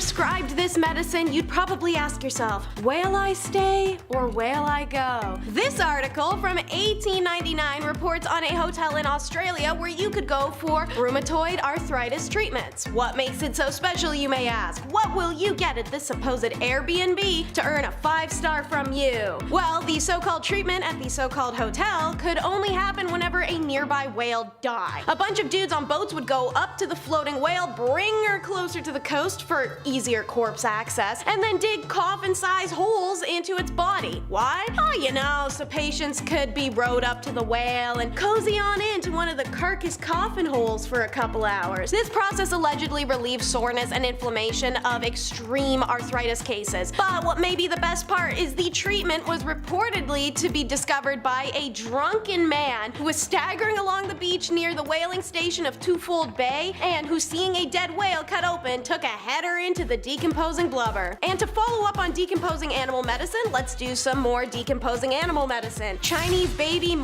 prescribed this medicine, you'd probably ask yourself, will I stay or will I go? This article from 1899 reports on a hotel in Australia where you could go for rheumatoid arthritis treatments. What makes it so special, you may ask? What will you get at this supposed Airbnb to earn a 5-star from you? Well, the so-called treatment at the so-called hotel could only happen whenever a nearby whale died. A bunch of dudes on boats would go up to the floating whale, bring her closer to the coast for easier corpse access, and then dig coffin-sized holes into its body. Why? Oh, you know, so patients could be rowed up to the whale and cozy on into one of the carcass coffin holes for a couple hours. This process allegedly relieves soreness and inflammation of extreme arthritis cases. But what may be the best part is the treatment was reportedly to be discovered by a drunken man who was staggering along the beach near the whaling station of Twofold Bay and who, seeing a dead whale cut open, took a header into the decomposing blubber. And to follow up on decomposing animal medicine, let's do some more decomposing animal medicine. Chinese baby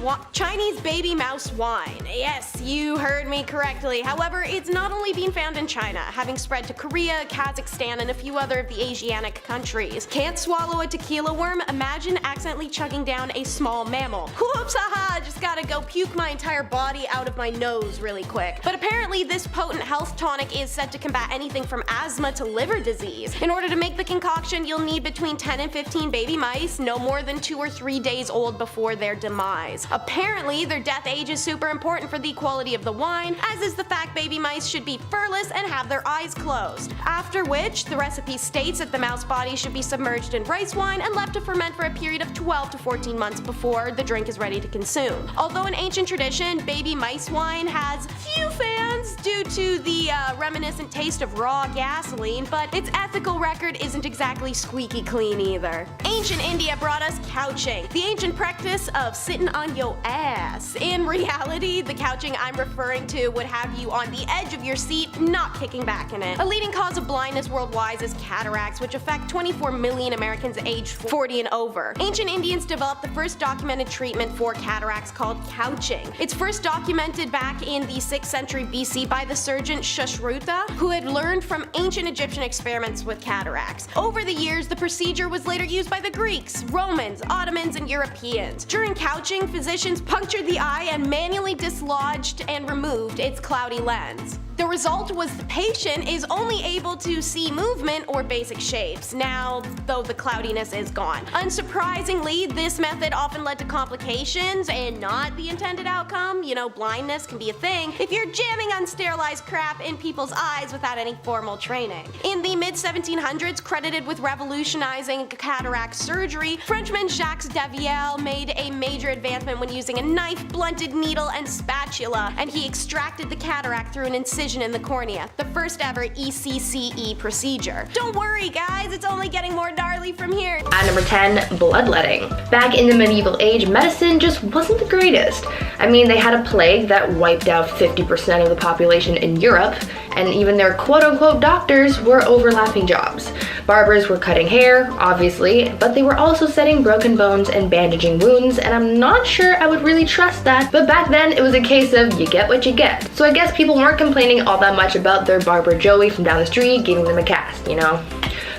mouse wine. Yes, you heard me correctly. However, it's not only being found in China, having spread to Korea, Kazakhstan, and a few other of the Asiatic countries. Can't swallow a tequila worm? Imagine accidentally chugging down a small mammal. Whoops, haha, just gotta go puke my entire body out of my nose really quick. But apparently this potent health tonic is said to combat anything from asthma to liver disease. In order to make the concoction, you'll need between 10 and 15 baby mice, no more than 2 or 3 days old before their demise. Apparently, their death age is super important for the quality of the wine, as is the fact baby mice should be furless and have their eyes closed. After which, the recipe states that the mouse body should be submerged in rice wine and left to ferment for a period of 12 to 14 months before the drink is ready to consume. Although in ancient tradition, baby mice wine has few fans due to the reminiscent taste of raw gasoline, but its ethical record isn't exactly squeaky clean either. Ancient India brought us couching, the ancient practice of sitting on your ass. In reality, the couching I'm referring to would have you on the edge of your seat, not kicking back in it. A leading cause of blindness worldwide is cataracts, which affect 24 million Americans aged 40 and over. Ancient Indians developed the first documented treatment for cataracts called couching. It's first documented back in the 6th century BC by the surgeon Sushruta, who had learned from ancient Egyptian experiments with cataracts. Over the years, the procedure was later used by the Greeks, Romans, Ottomans, and Europeans. During couching, physicians punctured the eye and manually dislodged and removed its cloudy lens. The result was the patient is only able to see movement or basic shapes, now though the cloudiness is gone. Unsurprisingly, this method often led to complications and not the intended outcome. You know, blindness can be a thing if you're jamming unsterilized crap in people's eyes without any formal training. In the mid-1700s, credited with revolutionizing cataract surgery, Frenchman Jacques Daviel made a major advancement when using a knife, blunted needle, and spatula, and he extracted the cataract through an incision in the cornea, the first ever ECCE procedure. Don't worry guys, it's only getting more gnarly from here. At number 10, bloodletting. Back in the medieval age, medicine just wasn't the greatest. I mean, they had a plague that wiped out 50% of the population in Europe, and even their quote-unquote doctors were overlapping jobs. Barbers were cutting hair, obviously, but they were also setting broken bones and bandaging wounds, and I'm not sure I would really trust that, but back then it was a case of you get what you get. So I guess people weren't complaining all that much about their barber Joey from down the street giving them a cast, you know?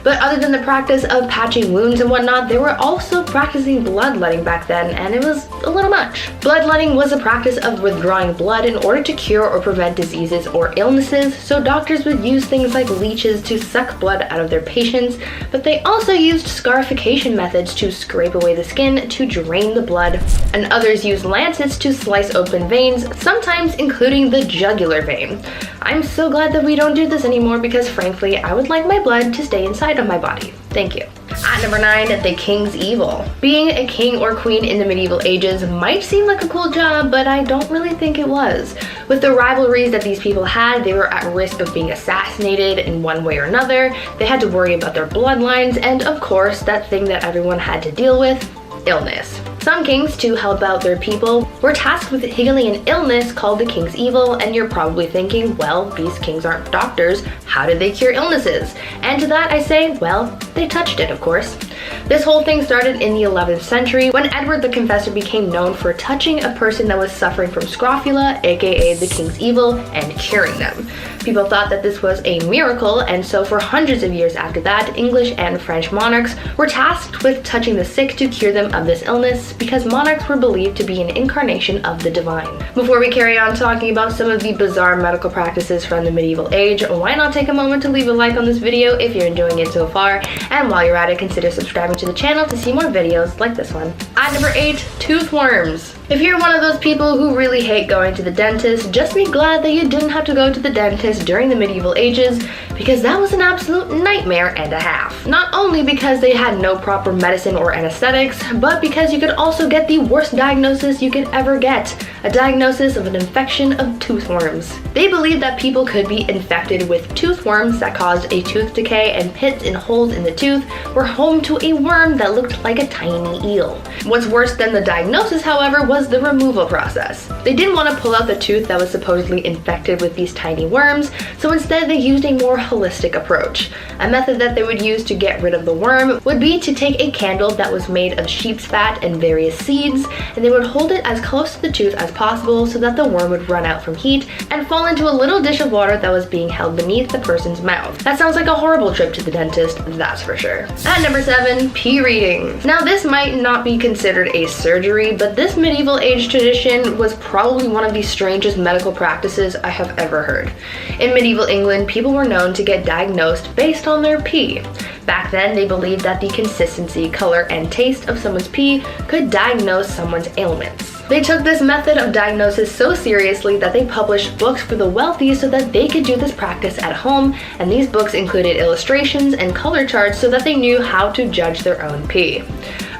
But other than the practice of patching wounds and whatnot, they were also practicing bloodletting back then, and it was a little much. Bloodletting was a practice of withdrawing blood in order to cure or prevent diseases or illnesses, so doctors would use things like leeches to suck blood out of their patients, but they also used scarification methods to scrape away the skin to drain the blood, and others used lancets to slice open veins, sometimes including the jugular vein. I'm so glad that we don't do this anymore because frankly, I would like my blood to stay inside of my body. Thank you. At number 9, the King's Evil. Being a king or queen in the medieval ages might seem like a cool job, but I don't really think it was. With the rivalries that these people had, they were at risk of being assassinated in one way or another. They had to worry about their bloodlines, and of course, that thing that everyone had to deal with, illness. Some kings, to help out their people, were tasked with healing an illness called the King's Evil, and you're probably thinking, well, these kings aren't doctors, how did they cure illnesses? And to that I say, well, they touched it, of course. This whole thing started in the 11th century when Edward the Confessor became known for touching a person that was suffering from scrofula, aka the king's evil, and curing them. People thought that this was a miracle, and so for hundreds of years after that, English and French monarchs were tasked with touching the sick to cure them of this illness because monarchs were believed to be an incarnation of the divine. Before we carry on talking about some of the bizarre medical practices from the medieval age, why not take a moment to leave a like on this video if you're enjoying it so far, and while you're at it, consider subscribing to the channel to see more videos like this one. At number 8, tooth worms. If you're one of those people who really hate going to the dentist, just be glad that you didn't have to go to the dentist during the medieval ages, because that was an absolute nightmare and a half. Not only because they had no proper medicine or anesthetics, but because you could also get the worst diagnosis you could ever get, a diagnosis of an infection of tooth worms. They believed that people could be infected with tooth worms that caused a tooth decay, and pits and holes in the tooth were home to a worm that looked like a tiny eel. What's worse than the diagnosis, however, was the removal process. They didn't want to pull out the tooth that was supposedly infected with these tiny worms, so instead they used a more holistic approach. A method that they would use to get rid of the worm would be to take a candle that was made of sheep's fat and various seeds, and they would hold it as close to the tooth as possible so that the worm would run out from heat and fall into a little dish of water that was being held beneath the person's mouth. That sounds like a horrible trip to the dentist, that's for sure. At number 7, pee readings. Now this might not be considered a surgery, but this medieval age tradition was probably one of the strangest medical practices I have ever heard. In medieval England, people were known to get diagnosed based on their pee. Back then, they believed that the consistency, color, and taste of someone's pee could diagnose someone's ailments. They took this method of diagnosis so seriously that they published books for the wealthy so that they could do this practice at home, and these books included illustrations and color charts so that they knew how to judge their own pee.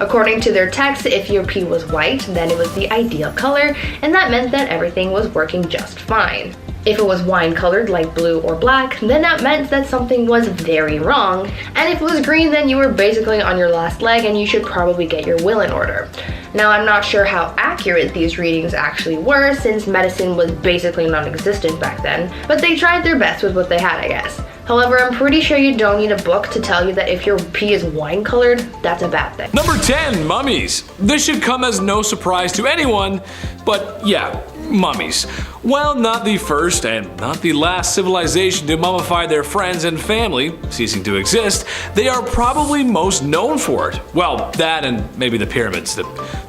According to their text, if your pee was white, then it was the ideal color, and that meant that everything was working just fine. If it was wine colored like blue or black, then that meant that something was very wrong, and if it was green, then you were basically on your last leg and you should probably get your will in order. Now, I'm not sure how accurate these readings actually were, since medicine was basically non-existent back then, but they tried their best with what they had, I guess. However, I'm pretty sure you don't need a book to tell you that if your pee is wine colored, that's a bad thing. Number 10, mummies. This should come as no surprise to anyone, but yeah, mummies. While not the first and not the last civilization to mummify their friends and family, ceasing to exist, they are probably most known for it. Well, that and maybe the pyramids. The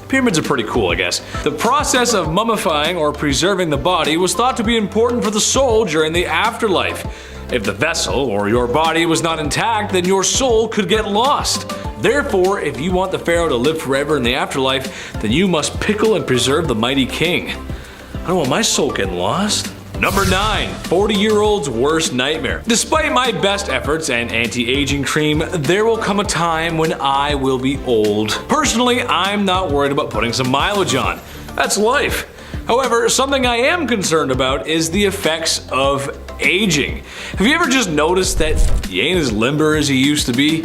pyramids are pretty cool, I guess. The process of mummifying or preserving the body was thought to be important for the soul during the afterlife. If the vessel or your body was not intact, then your soul could get lost. Therefore, if you want the pharaoh to live forever in the afterlife, then you must pickle and preserve the mighty king. I don't want my soul getting lost. Number 9, 40-year-old's worst nightmare. Despite my best efforts and anti-aging cream, there will come a time when I will be old. Personally, I'm not worried about putting some mileage on. That's life. However, something I am concerned about is the effects of aging. Have you ever just noticed that you ain't as limber as you used to be?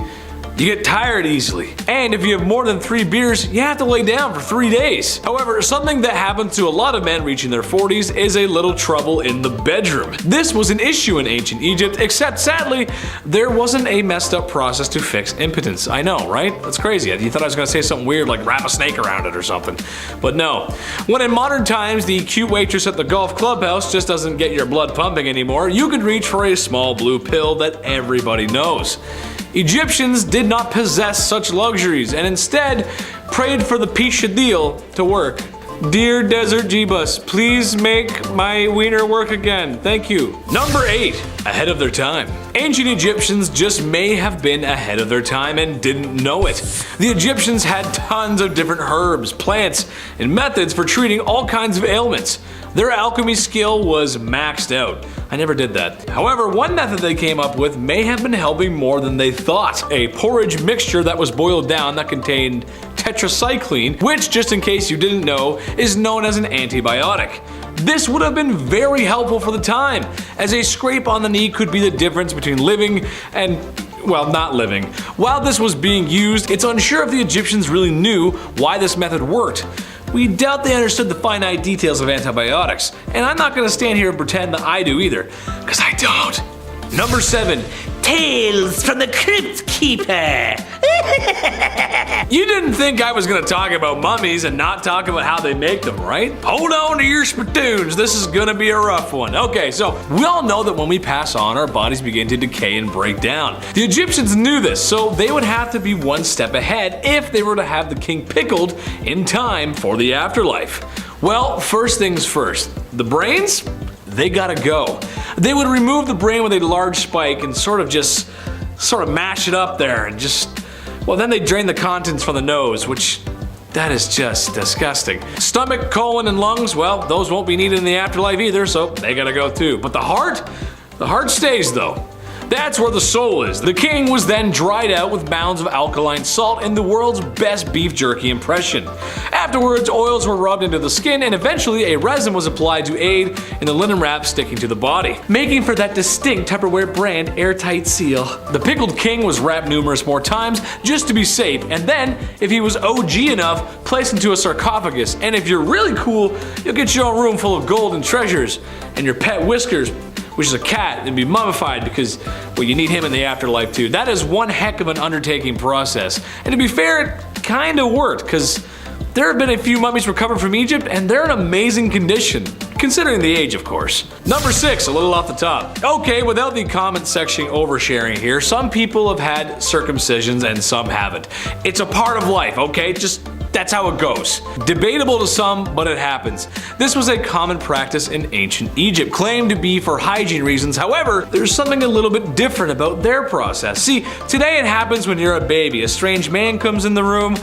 You get tired easily, and if you have more than 3 beers, you have to lay down for 3 days. However, something that happens to a lot of men reaching their 40s is a little trouble in the bedroom. This was an issue in ancient Egypt, except sadly, there wasn't a messed up process to fix impotence. I know, right? That's crazy. You thought I was gonna say something weird like wrap a snake around it or something. But no. When in modern times, the cute waitress at the golf clubhouse just doesn't get your blood pumping anymore, you can reach for a small blue pill that everybody knows. Egyptians did not possess such luxuries and instead prayed for the Pishadil to work. Dear Desert Jeebus, please make my wiener work again. Thank you. Number 8, ahead of their time. Ancient Egyptians just may have been ahead of their time and didn't know it. The Egyptians had tons of different herbs, plants, and methods for treating all kinds of ailments. Their alchemy skill was maxed out. I never did that. However, one method they came up with may have been helping more than they thought. A porridge mixture that was boiled down that contained tetracycline, which, just in case you didn't know, is known as an antibiotic. This would have been very helpful for the time, as a scrape on the knee could be the difference between living and, well, not living. While this was being used, it's unsure if the Egyptians really knew why this method worked. We doubt they understood the finite details of antibiotics, and I'm not going to stand here and pretend that I do either, because I don't. Number 7, Tales from the Crypt Keeper. You didn't think I was gonna talk about mummies and not talk about how they make them, right? Hold on to your spittoons, this is gonna be a rough one. Okay, so we all know that when we pass on, our bodies begin to decay and break down. The Egyptians knew this, so they would have to be one step ahead if they were to have the king pickled in time for the afterlife. Well, first things first, the brains? They gotta go. They would remove the brain with a large spike and sort of mash it up there and well, then they drain the contents from the nose, which that is just disgusting. Stomach, colon, and lungs, well, those won't be needed in the afterlife either, so they gotta go too. But the heart stays though. That's where the soul is. The king was then dried out with mounds of alkaline salt in the world's best beef jerky impression. Afterwards, oils were rubbed into the skin and eventually a resin was applied to aid in the linen wrap sticking to the body, making for that distinct Tupperware brand airtight seal. The pickled king was wrapped numerous more times just to be safe, and then, if he was OG enough, placed into a sarcophagus, and if you're really cool, you'll get your own room full of gold and treasures, and your pet Whiskers, which is a cat, and be mummified because, well, you need him in the afterlife too. That is one heck of an undertaking process. And to be fair, it kinda worked, because there have been a few mummies recovered from Egypt, and they're in amazing condition, considering the age, of course. Number 6, a little off the top. Okay, without the comment section oversharing here, some people have had circumcisions and some haven't. It's a part of life, okay? That's how it goes. Debatable to some, but it happens. This was a common practice in ancient Egypt, claimed to be for hygiene reasons. However, there's something a little bit different about their process. See, today it happens when you're a baby. A strange man comes in the room,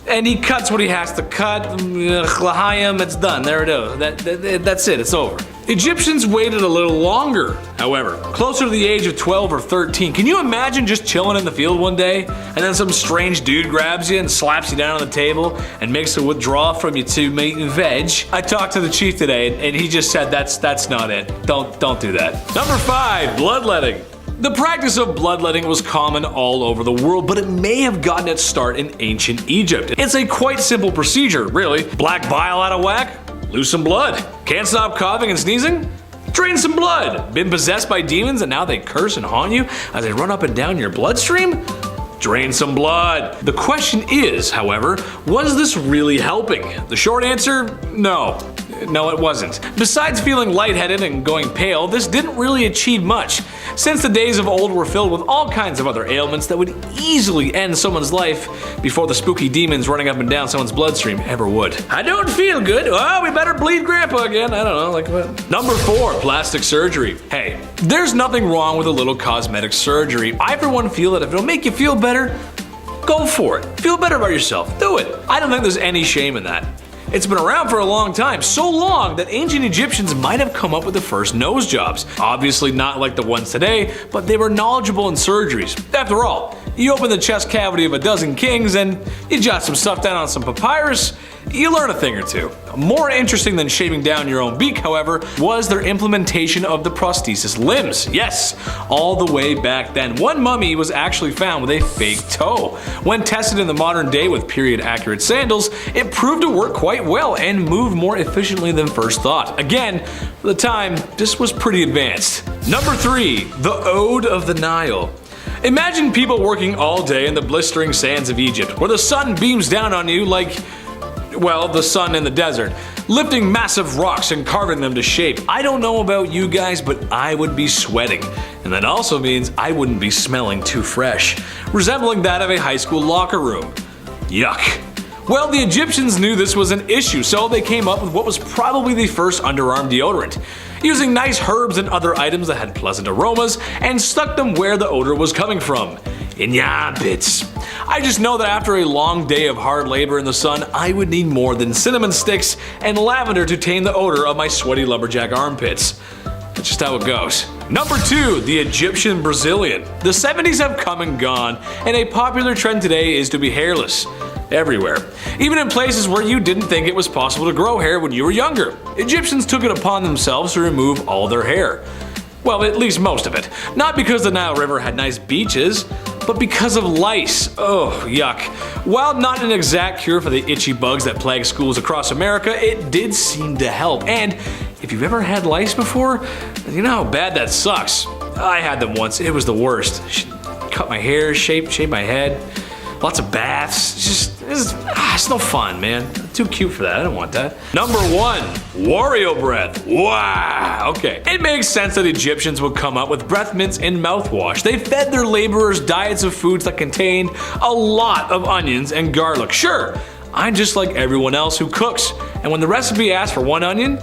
and he cuts what he has to cut. L'chaim, it's done. There it is. That's it. It's over. Egyptians waited a little longer, however, closer to the age of 12 or 13. Can you imagine just chilling in the field one day, and then some strange dude grabs you and slaps you down on the table and makes a withdrawal from you to meat and veg? I talked to the chief today, and he just said that's not it. Don't do that. Number 5, bloodletting. The practice of bloodletting was common all over the world, but it may have gotten its start in ancient Egypt. It's a quite simple procedure, really. Black bile out of whack? Lose some blood. Can't stop coughing and sneezing? Drain some blood. Been possessed by demons and now they curse and haunt you as they run up and down your bloodstream? Drain some blood. The question is, however, was this really helping? The short answer, no. No, it wasn't. Besides feeling lightheaded and going pale, this didn't really achieve much, since the days of old were filled with all kinds of other ailments that would easily end someone's life before the spooky demons running up and down someone's bloodstream ever would. I don't feel good. Oh, we better bleed Grandpa again. I don't know, like what? Number 4, plastic surgery. Hey, there's nothing wrong with a little cosmetic surgery. I for one feel that if it'll make you feel better, go for it. Feel better about yourself. Do it. I don't think there's any shame in that. It's been around for a long time, so long that ancient Egyptians might have come up with the first nose jobs. Obviously not like the ones today, but they were knowledgeable in surgeries. After all, you open the chest cavity of a dozen kings and you jot some stuff down on some papyrus, you learn a thing or two. More interesting than shaving down your own beak, however, was their implementation of the prosthesis limbs. Yes, all the way back then. One mummy was actually found with a fake toe. When tested in the modern day with period-accurate sandals, it proved to work quite well and moved more efficiently than first thought. Again, for the time, this was pretty advanced. Number 3, the Ode of the Nile. Imagine people working all day in the blistering sands of Egypt, where the sun beams down on you like, well, the sun in the desert, lifting massive rocks and carving them to shape. I don't know about you guys, but I would be sweating. And that also means I wouldn't be smelling too fresh, resembling that of a high school locker room. Yuck. Well, the Egyptians knew this was an issue, so they came up with what was probably the first underarm deodorant, using nice herbs and other items that had pleasant aromas, and stuck them where the odor was coming from. In your armpits. I just know that after a long day of hard labor in the sun, I would need more than cinnamon sticks and lavender to tame the odor of my sweaty lumberjack armpits. That's just how it goes. Number 2, the Egyptian Brazilian. The 70s have come and gone, and a popular trend today is to be hairless. Everywhere. Even in places where you didn't think it was possible to grow hair when you were younger. Egyptians took it upon themselves to remove all their hair. Well, at least most of it. Not because the Nile River had nice beaches, but because of lice. Oh, yuck. While not an exact cure for the itchy bugs that plague schools across America, it did seem to help. And if you've ever had lice before, you know how bad that sucks. I had them once. It was the worst. Cut my hair, shape my head. Lots of baths. It's no fun, man. I'm too cute for that. I don't want that. Number 1, Wario breath. Wow. Okay. It makes sense that Egyptians would come up with breath mints in mouthwash. They fed their laborers diets of foods that contained a lot of onions and garlic. Sure, I'm just like everyone else who cooks. And when the recipe asks for 1 onion,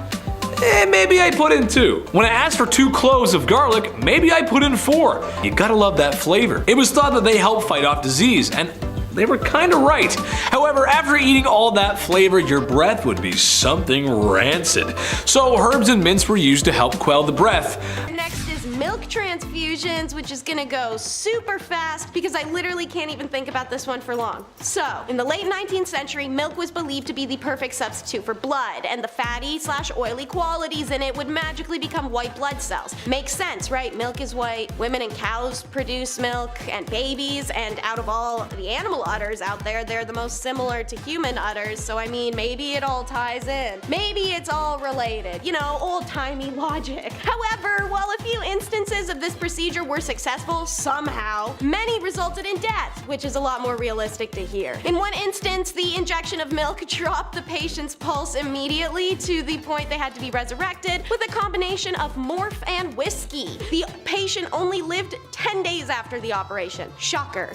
maybe I put in 2. When I asked for 2 cloves of garlic, maybe I put in 4. You gotta love that flavor. It was thought that they help fight off disease, and they were kinda right. However, after eating all that flavor, your breath would be something rancid. So herbs and mints were used to help quell the breath. Next is milk transfusions, which is gonna go super fast because I literally can't even think about this one for long. So, in the late 19th century, milk was believed to be the perfect substitute for blood, and the fatty/oily qualities in it would magically become white blood cells. Makes sense, right? Milk is white, women and cows produce milk, and babies, and out of all the animal udders out there, they're the most similar to human udders, so I mean, maybe it all ties in. Maybe it's all related. You know, old-timey logic. However, while a few instances of this procedure were successful somehow, many resulted in death, which is a lot more realistic to hear. In one instance, the injection of milk dropped the patient's pulse immediately to the point they had to be resurrected with a combination of morph and whiskey. The patient only lived 10 days after the operation. Shocker.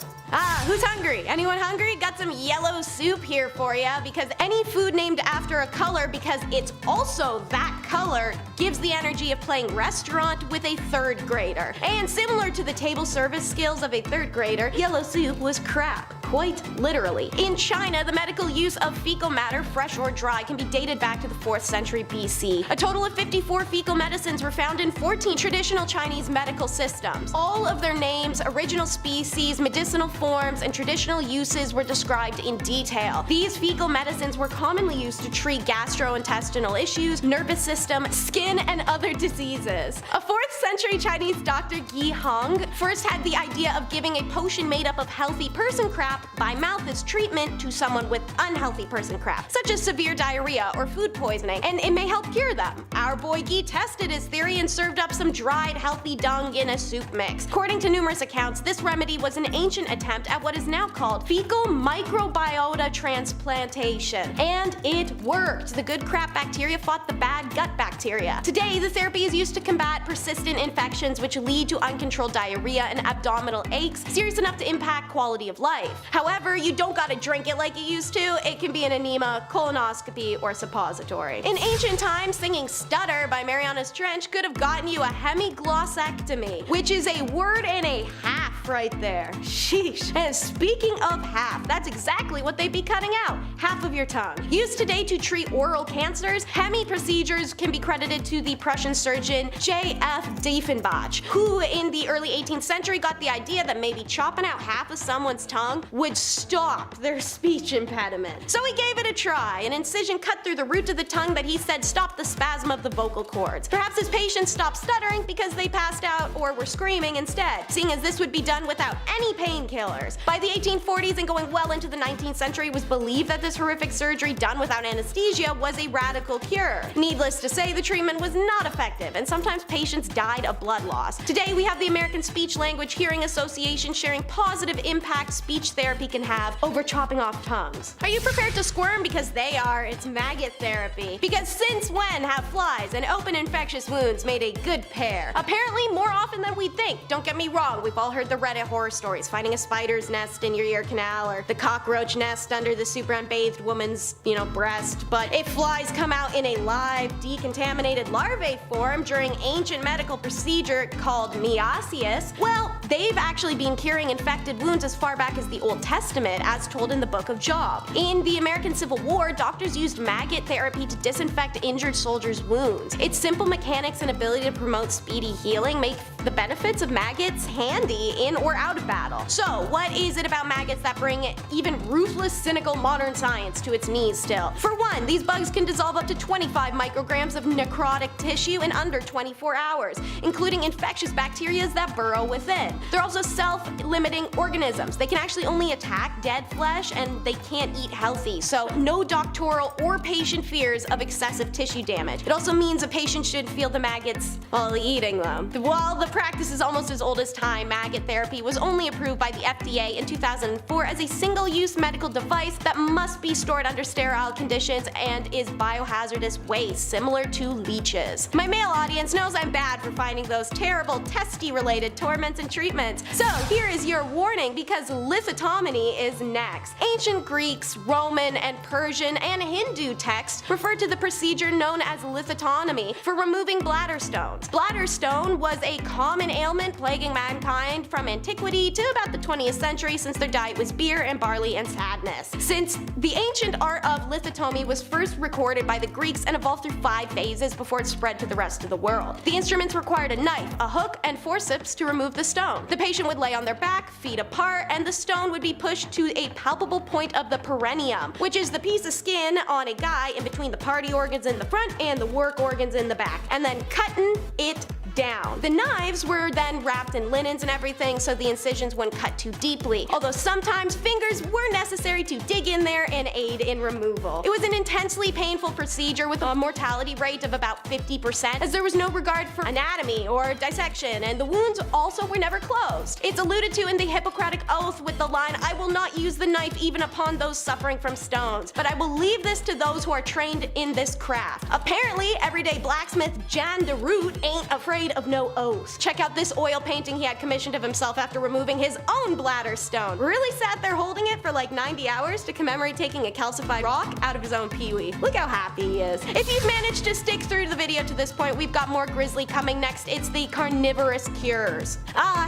Who's hungry? Anyone hungry? Got some yellow soup here for ya, because any food named after a color because it's also that color gives the energy of playing restaurant with a 3rd grader. And similar to the table service skills of a 3rd grader, yellow soup was crap. Quite literally. In China, the medical use of fecal matter, fresh or dry, can be dated back to the 4th century BC. A total of 54 fecal medicines were found in 14 traditional Chinese medical systems. All of their names, original species, medicinal forms, and traditional uses were described in detail. These fecal medicines were commonly used to treat gastrointestinal issues, nervous system, skin, and other diseases. A 4th century Chinese doctor, Yi Hong, first had the idea of giving a potion made up of healthy person crap by mouth as treatment to someone with unhealthy person crap, such as severe diarrhea or food poisoning, and it may help cure them. Our boy Yi tested his theory and served up some dried, healthy dung in a soup mix. According to numerous accounts, this remedy was an ancient attempt at what is now called fecal microbiota transplantation. And it worked. The good crap bacteria fought the bad gut bacteria. Today, the therapy is used to combat persistent infections which lead to uncontrolled diarrhea and abdominal aches, serious enough to impact quality of life. However, you don't gotta drink it like you used to. It can be an enema, colonoscopy, or suppository. In ancient times, singing Stutter by Mariana's Trench could have gotten you a hemiglossectomy, which is a word and a half right there. Sheesh. And speaking of half, that's exactly what they'd be cutting out. Half of your tongue. Used today to treat oral cancers, hemi procedures can be credited to the Prussian surgeon J.F. Diefenbach, who in the early 18th century got the idea that maybe chopping out half of someone's tongue would stop their speech impediment. So he gave it a try. An incision cut through the root of the tongue that he said stopped the spasm of the vocal cords. Perhaps his patients stopped stuttering because they passed out or were screaming instead, seeing as this would be done without any painkillers. By the 1840s and going well into the 19th century, it was believed that this horrific surgery done without anesthesia was a radical cure. Needless to say, the treatment was not effective, and sometimes patients died of blood loss. Today, we have the American Speech Language Hearing Association sharing positive impact speech therapy can have over chopping off tongues. Are you prepared to squirm? Because they are. It's maggot therapy. Because since when have flies and open infectious wounds made a good pair? Apparently more often than we think. Don't get me wrong, we've all heard the Reddit horror stories, finding a spider's nest in your ear canal or the cockroach nest under the super unbathed woman's, breast. But if flies come out in a live, decontaminated larvae form during ancient medical procedure called meiosis, well, they've actually been curing infected wounds as far back as the Old Testament, as told in the Book of Job. In the American Civil War, doctors used maggot therapy to disinfect injured soldiers' wounds. Its simple mechanics and ability to promote speedy healing make the benefits of maggots handy in or out of battle. So, what is it about maggots that bring even ruthless, cynical modern science to its knees still? For one, these bugs can dissolve up to 25 micrograms of necrotic tissue in under 24 hours, including infectious bacteria that burrow within. They're also self-limiting organisms. They can actually only attack dead flesh, and they can't eat healthy, so no doctoral or patient fears of excessive tissue damage. It also means a patient should feel the maggots while eating them. While the practice is almost as old as time. Maggot therapy was only approved by the FDA in 2004 as a single-use medical device that must be stored under sterile conditions and is biohazardous waste, similar to leeches. My male audience knows I'm bad for finding those terrible testy-related torments and treatments. So here is your warning, because lithotomy is next. Ancient Greeks, Roman, and Persian, and Hindu texts referred to the procedure known as lithotomy for removing bladder stones. Bladder stone was a common ailment plaguing mankind from antiquity to about the 20th century, since their diet was beer and barley and sadness. Since the ancient art of lithotomy was first recorded by the Greeks and evolved through 5 phases before it spread to the rest of the world. The instruments required a knife, a hook, and forceps to remove the stone. The patient would lay on their back, feet apart, and the stone would be pushed to a palpable point of the perineum, which is the piece of skin on a guy in between the party organs in the front and the work organs in the back, and then cutting it down. The knives were then wrapped in linens and everything so the incisions wouldn't cut too deeply, although sometimes fingers were necessary to dig in there and aid in removal. It was an intensely painful procedure with a mortality rate of about 50%, as there was no regard for anatomy or dissection, and the wounds also were never closed. It's alluded to in the Hippocratic Oath with the line, "I will not use the knife even upon those suffering from stones, but I will leave this to those who are trained in this craft." Apparently, everyday blacksmith Jan de Root ain't afraid of no oath. Check out this oil painting he had commissioned of himself after removing his own bladder stone. Really sat there holding it for like 90 hours to commemorate taking a calcified rock out of his own pee-wee. Look how happy he is. If you've managed to stick through the video to this point, we've got more grisly coming next. It's the carnivorous cures.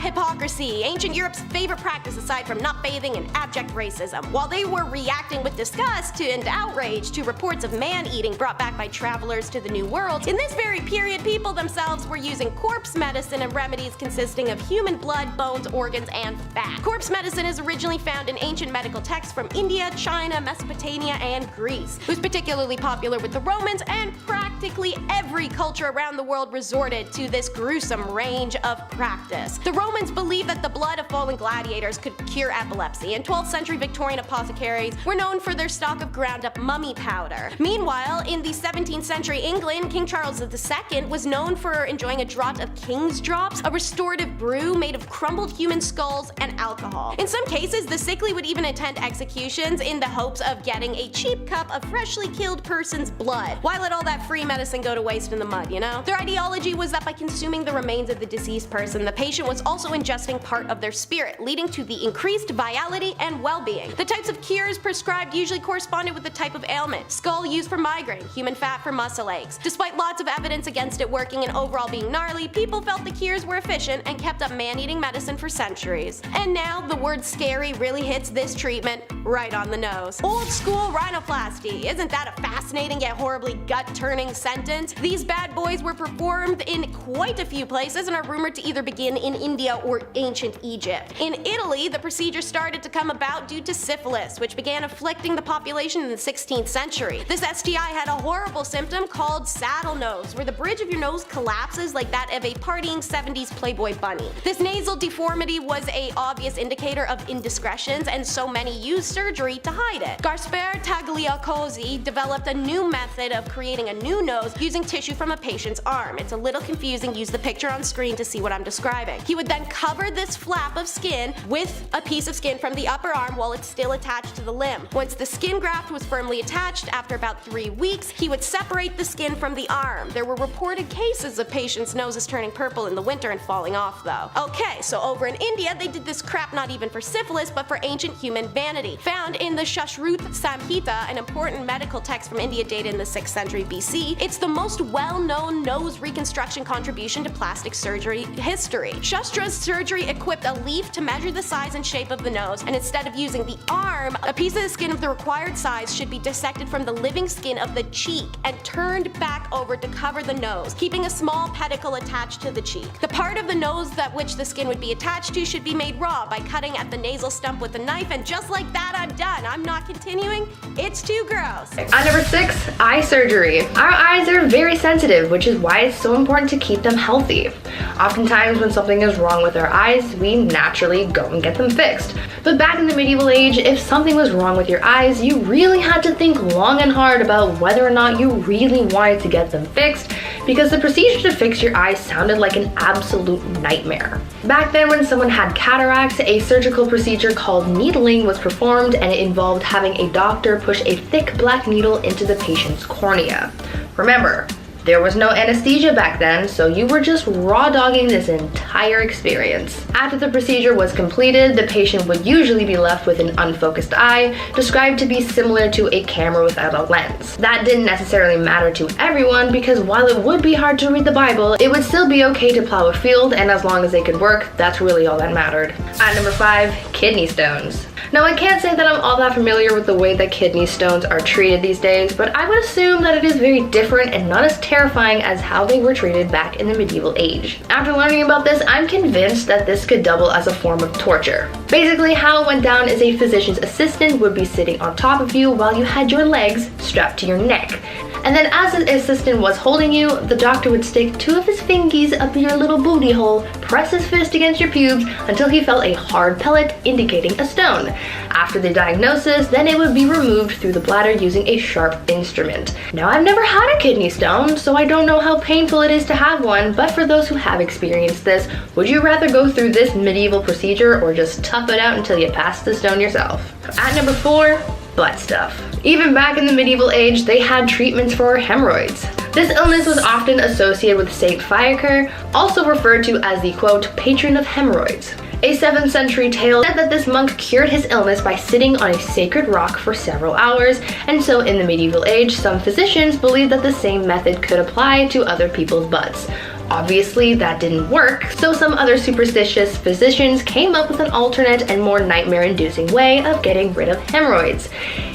Hypocrisy, ancient Europe's favorite practice aside from not bathing and abject racism. While they were reacting with disgust and outrage to reports of man-eating brought back by travelers to the New World, in this very period, people themselves were using corpse medicine and remedies consisting of human blood, bones, organs, and fat. Corpse medicine is originally found in ancient medical texts from India, China, Mesopotamia, and Greece. It was particularly popular with the Romans, and practically every culture around the world resorted to this gruesome range of practice. The Romans believed that the blood of fallen gladiators could cure epilepsy, and 12th century Victorian apothecaries were known for their stock of ground-up mummy powder. Meanwhile, in the 17th century England, King Charles II was known for enjoying a draught of King's Drops, a restorative brew made of crumbled human skulls and alcohol. In some cases, the sickly would even attend executions in the hopes of getting a cheap cup of freshly killed person's blood. Why let all that free medicine go to waste in the mud, you know? Their ideology was that by consuming the remains of the deceased person, the patient was also ingesting part of their spirit, leading to the increased vitality and well-being. The types of cures prescribed usually corresponded with the type of ailment. Skull used for migraine, human fat for muscle aches. Despite lots of evidence against it working and overall being gnarly, people felt the cures were efficient and kept up man-eating medicine for centuries. And now the word scary really hits this treatment right on the nose. Old school rhinoplasty. Isn't that a fascinating yet horribly gut-turning sentence? These bad boys were performed in quite a few places and are rumored to either begin in India or ancient Egypt. In Italy, the procedure started to come about due to syphilis, which began afflicting the population in the 16th century. This STI had a horrible symptom called saddle nose, where the bridge of your nose collapses like that of a partying 70s Playboy bunny. This nasal deformity was an obvious indicator of indiscretions, and so many used surgery to hide it. Gaspare Tagliacozzi developed a new method of creating a new nose using tissue from a patient's arm. It's a little confusing, use the picture on screen to see what I'm describing. He would then cover this flap of skin with a piece of skin from the upper arm while it's still attached to the limb. Once the skin graft was firmly attached, after about 3 weeks, he would separate the skin from the arm. There were reported cases of patients' noses turning purple in the winter and falling off though. Okay, so over in India, they did this crap not even for syphilis, but for ancient human vanity. Found in the Shashrut Samhita, an important medical text from India dated in the 6th century BC, it's the most well-known nose reconstruction contribution to plastic surgery history. Shastra's surgery equipped a leaf to measure the size and shape of the nose, and instead of using the arm, a piece of the skin of the required size should be dissected from the living skin of the cheek and turned back over to cover the nose, keeping a small pedicle attached to the cheek. The part of the nose that which the skin would be attached to should be made raw by cutting at the nasal stump with a knife, and just like that, I'm done. I'm not continuing. It's too gross. On number 6, eye surgery. Our eyes are very sensitive, which is why it's so important to keep them healthy. Oftentimes when something is wrong with our eyes, we naturally go and get them fixed. But back in the medieval age, if something was wrong with your eyes, you really had to think long and hard about whether or not you really wanted to get them fixed, because the procedure to fix your eyes sounded like an absolute nightmare. Back then, when someone had cataracts, a surgical procedure called needling was performed, and it involved having a doctor push a thick black needle into the patient's cornea. Remember, there was no anesthesia back then, so you were just raw dogging this entire experience. After the procedure was completed, the patient would usually be left with an unfocused eye, described to be similar to a camera without a lens. That didn't necessarily matter to everyone, because while it would be hard to read the Bible, it would still be okay to plow a field, and as long as they could work, that's really all that mattered. At number 5, kidney stones. Now, I can't say that I'm all that familiar with the way that kidney stones are treated these days, but I would assume that it is very different and not as terrifying as how they were treated back in the medieval age. After learning about this, I'm convinced that this could double as a form of torture. Basically, how it went down is a physician's assistant would be sitting on top of you while you had your legs strapped to your neck. And then as the assistant was holding you, the doctor would stick 2 of his fingies up your little booty hole, press his fist against your pubes until he felt a hard pellet indicating a stone. After the diagnosis, then it would be removed through the bladder using a sharp instrument. Now, I've never had a kidney stone, so I don't know how painful it is to have one, but for those who have experienced this, would you rather go through this medieval procedure or just tough it out until you pass the stone yourself? At number 4, butt stuff. Even back in the medieval age, they had treatments for hemorrhoids. This illness was often associated with Saint Fiaker, also referred to as the, quote, patron of hemorrhoids. A 7th century tale said that this monk cured his illness by sitting on a sacred rock for several hours, and so in the medieval age, some physicians believed that the same method could apply to other people's butts. Obviously, that didn't work, so some other superstitious physicians came up with an alternate and more nightmare-inducing way of getting rid of hemorrhoids.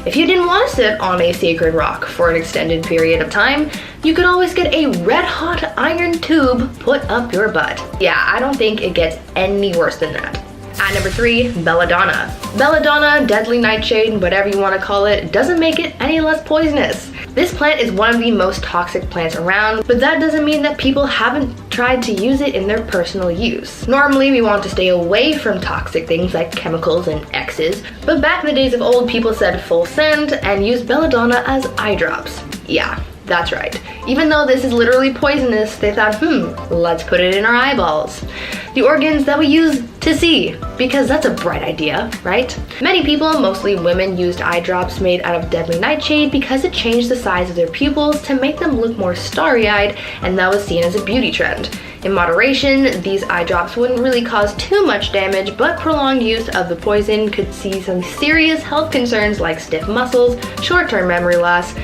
If you didn't want to sit on a sacred rock for an extended period of time, you could always get a red-hot iron tube put up your butt. Yeah, I don't think it gets any worse than that. At number 3, belladonna. Belladonna, deadly nightshade, whatever you want to call it, doesn't make it any less poisonous. This plant is one of the most toxic plants around, but that doesn't mean that people haven't tried to use it in their personal use. Normally, we want to stay away from toxic things like chemicals and X's, but back in the days of old, people said full send and used belladonna as eye drops. Yeah, that's right. Even though this is literally poisonous, they thought, let's put it in our eyeballs. The organs that we use to see, because that's a bright idea, right? Many people, mostly women, used eye drops made out of deadly nightshade because it changed the size of their pupils to make them look more starry-eyed, and that was seen as a beauty trend. In moderation, these eye drops wouldn't really cause too much damage, but prolonged use of the poison could see some serious health concerns like stiff muscles, short-term memory loss,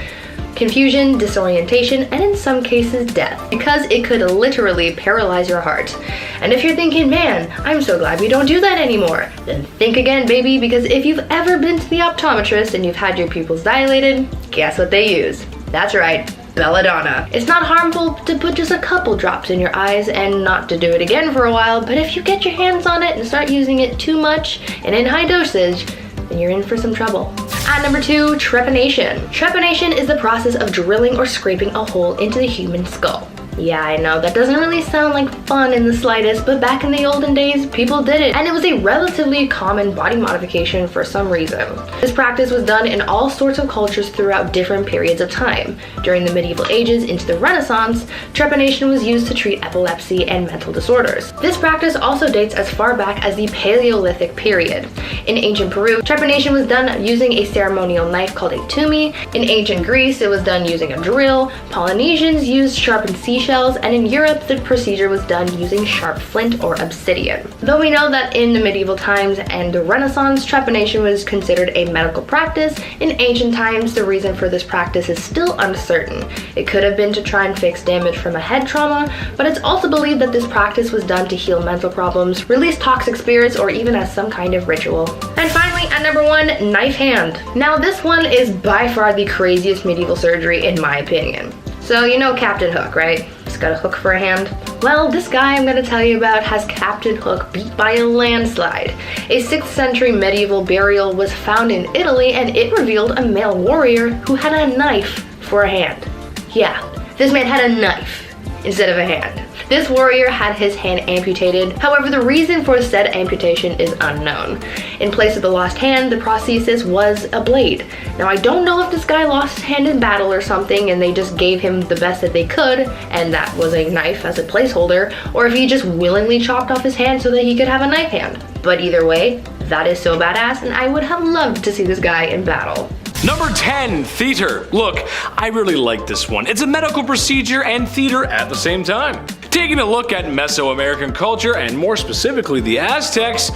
confusion, disorientation, and in some cases death, because it could literally paralyze your heart. And if you're thinking, man, I'm so glad we don't do that anymore, then think again, baby, because if you've ever been to the optometrist and you've had your pupils dilated, guess what they use? That's right, belladonna. It's not harmful to put just a couple drops in your eyes and not to do it again for a while, but if you get your hands on it and start using it too much and in high dosage, then you're in for some trouble. At number 2, trepanation. Trepanation is the process of drilling or scraping a hole into the human skull. Yeah, I know, that doesn't really sound like fun in the slightest, but back in the olden days, people did it, and it was a relatively common body modification for some reason. This practice was done in all sorts of cultures throughout different periods of time. During the medieval ages into the Renaissance, trepanation was used to treat epilepsy and mental disorders. This practice also dates as far back as the Paleolithic period. In ancient Peru, trepanation was done using a ceremonial knife called a tumi. In ancient Greece, it was done using a drill. Polynesians used sharpened seashells, and in Europe, the procedure was done using sharp flint or obsidian. Though we know that in the medieval times and the Renaissance, trepanation was considered a medical practice, in ancient times, the reason for this practice is still uncertain. It could have been to try and fix damage from a head trauma, but it's also believed that this practice was done to heal mental problems, release toxic spirits, or even as some kind of ritual. And finally, at number 1, knife hand. Now, this one is by far the craziest medieval surgery in my opinion. So you know Captain Hook, right? He's got a hook for a hand. Well, this guy I'm gonna tell you about has Captain Hook beat by a landslide. A 6th century medieval burial was found in Italy, and it revealed a male warrior who had a knife for a hand. Yeah, this man had a knife. instead of a hand. This warrior had his hand amputated. However, the reason for said amputation is unknown. In place of the lost hand, the prosthesis was a blade. Now, I don't know if this guy lost his hand in battle or something and they just gave him the best that they could, and that was a knife as a placeholder, or if he just willingly chopped off his hand so that he could have a knife hand. But either way, that is so badass, and I would have loved to see this guy in battle. Number 10, theater. Look, I really like this one. It's a medical procedure and theater at the same time. Taking a look at Mesoamerican culture, and more specifically the Aztecs,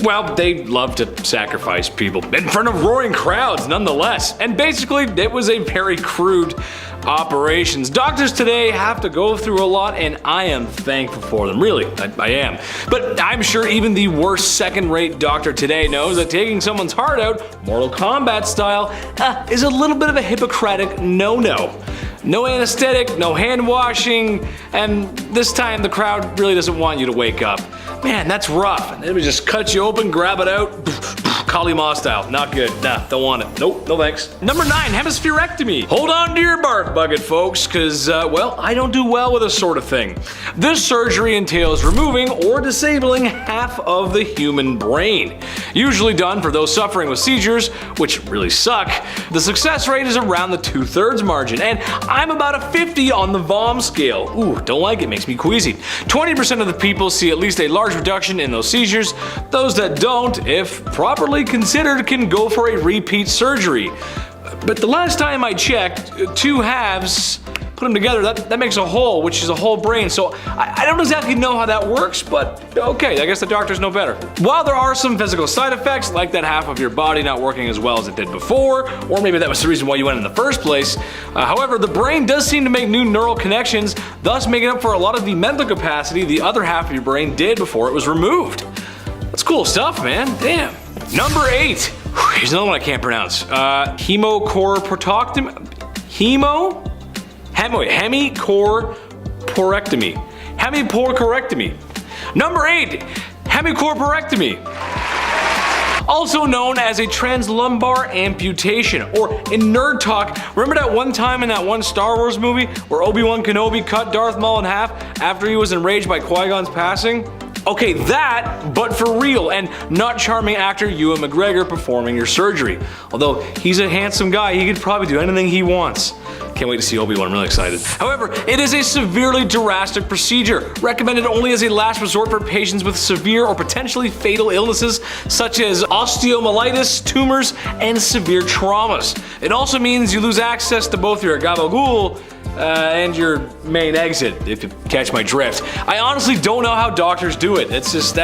well, they loved to sacrifice people in front of roaring crowds nonetheless. And basically, it was a very crude operations. Doctors today have to go through a lot, and I am thankful for them. Really, I am. But I'm sure even the worst second-rate doctor today knows that taking someone's heart out, Mortal Kombat style, is a little bit of a Hippocratic no-no. No anesthetic, no hand washing, and this time the crowd really doesn't want you to wake up. Man, that's rough. And they would just cut you open, grab it out, Kali Ma style. Not good. Nah, don't want it. Nope, no thanks. Number 9, hemispherectomy. Hold on to your bark bucket, folks, because, well, I don't do well with this sort of thing. This surgery entails removing or disabling half of the human brain. Usually done for those suffering with seizures, which really suck. The success rate is around the 2/3 margin, and I'm about a 50 on the VOM scale. Ooh, don't like it, makes me queasy. 20% of the people see at least a large reduction in those seizures. Those that don't, if properly considered, can go for a repeat surgery. But the last time I checked, 2 halves, put them together, that makes a whole, which is a whole brain. So I don't exactly know how that works, but okay, I guess the doctors know better. While there are some physical side effects, like that half of your body not working as well as it did before, or maybe that was the reason why you went in the first place, however, the brain does seem to make new neural connections, thus making up for a lot of the mental capacity the other half of your brain did before it was removed. That's cool stuff, man. Damn. Number 8. Here's another one I can't pronounce. Hemicorporectomy. Hemicorporectomy. Number 8. Hemicorporectomy. Also known as a translumbar amputation, or in nerd talk, remember that one time in that one Star Wars movie where Obi-Wan Kenobi cut Darth Maul in half after he was enraged by Qui-Gon's passing? Okay, that, but for real, and not charming actor Ewan McGregor performing your surgery. Although he's a handsome guy, he could probably do anything he wants. Can't wait to see Obi-Wan, I'm really excited. However, it is a severely drastic procedure, recommended only as a last resort for patients with severe or potentially fatal illnesses such as osteomyelitis, tumors, and severe traumas. It also means you lose access to both your gabagool and your main exit, if you catch my drift. I honestly don't know how doctors do it. It's just,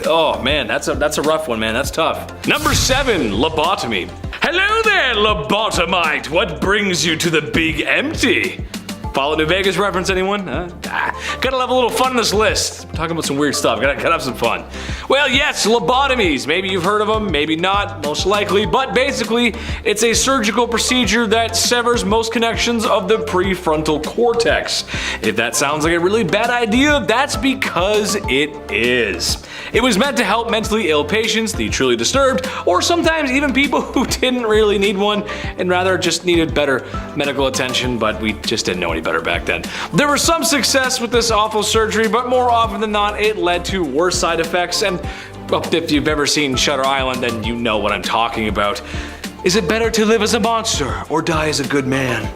oh man, that's a rough one, man. That's tough. Number 7, lobotomy. Hello there, lobotomite. What brings you to the big empty? Follow New Vegas reference, anyone? Gotta have a little fun in this list. We're talking about some weird stuff. Gotta have some fun. Well, yes, lobotomies. Maybe you've heard of them, maybe not, most likely. But basically, it's a surgical procedure that severs most connections of the prefrontal cortex. If that sounds like a really bad idea, that's because it is. It was meant to help mentally ill patients, the truly disturbed, or sometimes even people who didn't really need one and rather just needed better medical attention, but we just didn't know any better back then. There was some success with this awful surgery, but more often than not, it led to worse side effects. And well, if you've ever seen Shutter Island, then you know what I'm talking about. Is it better to live as a monster or die as a good man?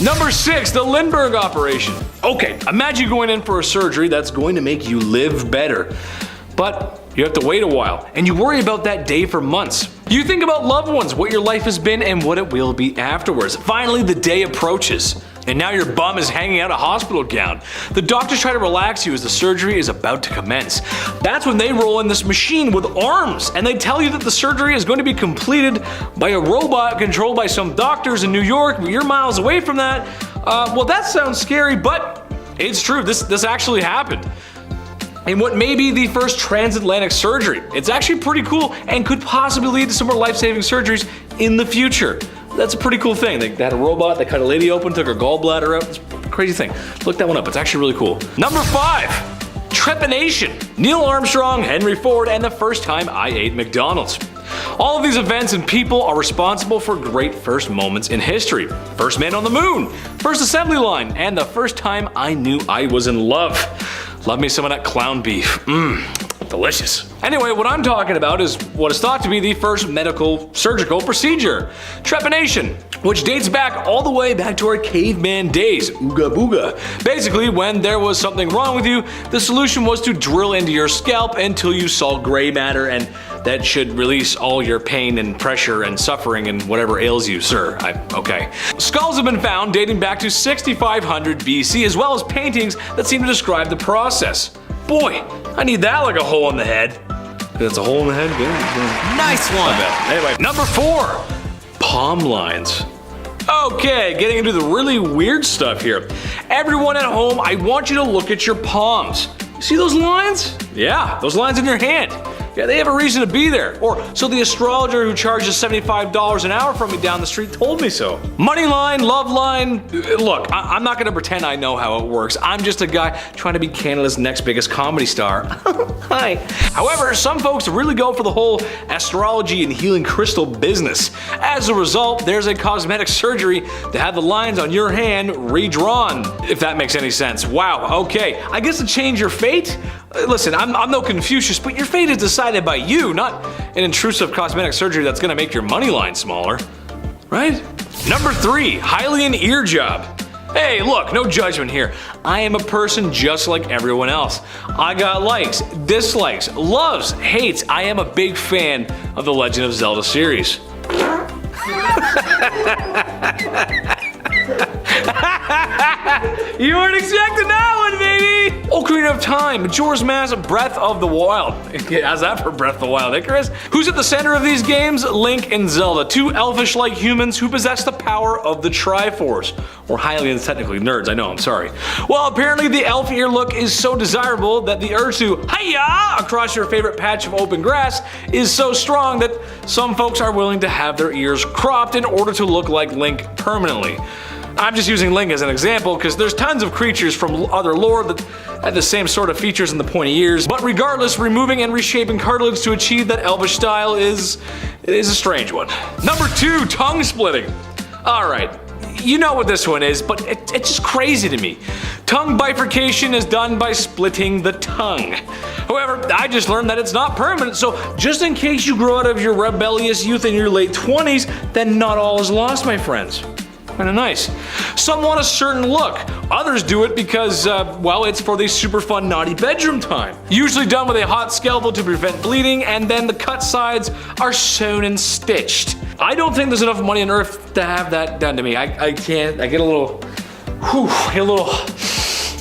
Number 6, the Lindbergh operation. Okay, imagine going in for a surgery that's going to make you live better. But you have to wait a while, and you worry about that day for months. You think about loved ones, what your life has been, and what it will be afterwards. Finally, the day approaches, and now your bum is hanging out a hospital gown. The doctors try to relax you as the surgery is about to commence. That's when they roll in this machine with arms, and they tell you that the surgery is going to be completed by a robot controlled by some doctors in New York, but you're miles away from that. Well, that sounds scary, but it's true. This actually happened. In what may be the first transatlantic surgery. It's actually pretty cool and could possibly lead to some more life-saving surgeries in the future. That's a pretty cool thing. They had a robot that cut a lady open, took her gallbladder out. It's a crazy thing. Look that one up, it's actually really cool. Number 5, trepanation. Neil Armstrong, Henry Ford, and the first time I ate McDonald's. All of these events and people are responsible for great first moments in history. First man on the moon, first assembly line, and the first time I knew I was in love. Love me some of that clown beef. Delicious. Anyway, what I'm talking about is what is thought to be the first medical surgical procedure, trepanation, which dates back all the way back to our caveman days, ooga booga. Basically, when there was something wrong with you, the solution was to drill into your scalp until you saw gray matter, and that should release all your pain and pressure and suffering and whatever ails you, sir. Okay. Skulls have been found dating back to 6500 BC, as well as paintings that seem to describe the process. Boy, I need that like a hole in the head. That's a hole in the head? Good. Nice one. Anyway, number 4, palm lines. Okay, getting into the really weird stuff here. Everyone at home, I want you to look at your palms. See those lines? Yeah, those lines in your hand. Yeah, they have a reason to be there. Or so the astrologer who charges $75 an hour from me down the street told me so. Money line, love line. Look, I'm not gonna pretend I know how it works. I'm just a guy trying to be Canada's next biggest comedy star. Hi. However, some folks really go for the whole astrology and healing crystal business. As a result, there's a cosmetic surgery to have the lines on your hand redrawn, if that makes any sense. Wow, okay. I guess to change your fate? Listen, I'm no Confucius, but your fate is decided by you, not an intrusive cosmetic surgery that's gonna make your money line smaller. Right? Number 3, Hylian ear job. Hey, look, no judgment here. I am a person just like everyone else. I got likes, dislikes, loves, hates. I am a big fan of the Legend of Zelda series. You weren't expecting that one, baby! Ocarina of Time, Majora's Mask, Breath of the Wild. How's that for Breath of the Wild, Icarus? Who's at the center of these games? Link and Zelda, 2 elfish-like humans who possess the power of the Triforce. Or Hylians, technically nerds, I know, I'm sorry. Well, apparently the elf ear look is so desirable that the urge to hi-ya across your favorite patch of open grass is so strong that some folks are willing to have their ears cropped in order to look like Link permanently. I'm just using Link as an example because there's tons of creatures from other lore that have the same sort of features in the pointy ears, but regardless, removing and reshaping cartilage to achieve that elvish style is a strange one. Number 2, tongue splitting. Alright, you know what this one is, but it's just crazy to me. Tongue bifurcation is done by splitting the tongue. However, I just learned that it's not permanent, so just in case you grow out of your rebellious youth in your late 20s, then not all is lost, my friends. Kinda nice. Some want a certain look. Others do it because, well, it's for the super fun naughty bedroom time. Usually done with a hot scalpel to prevent bleeding, and then the cut sides are sewn and stitched. I don't think there's enough money on earth to have that done to me. I can't, I get a little,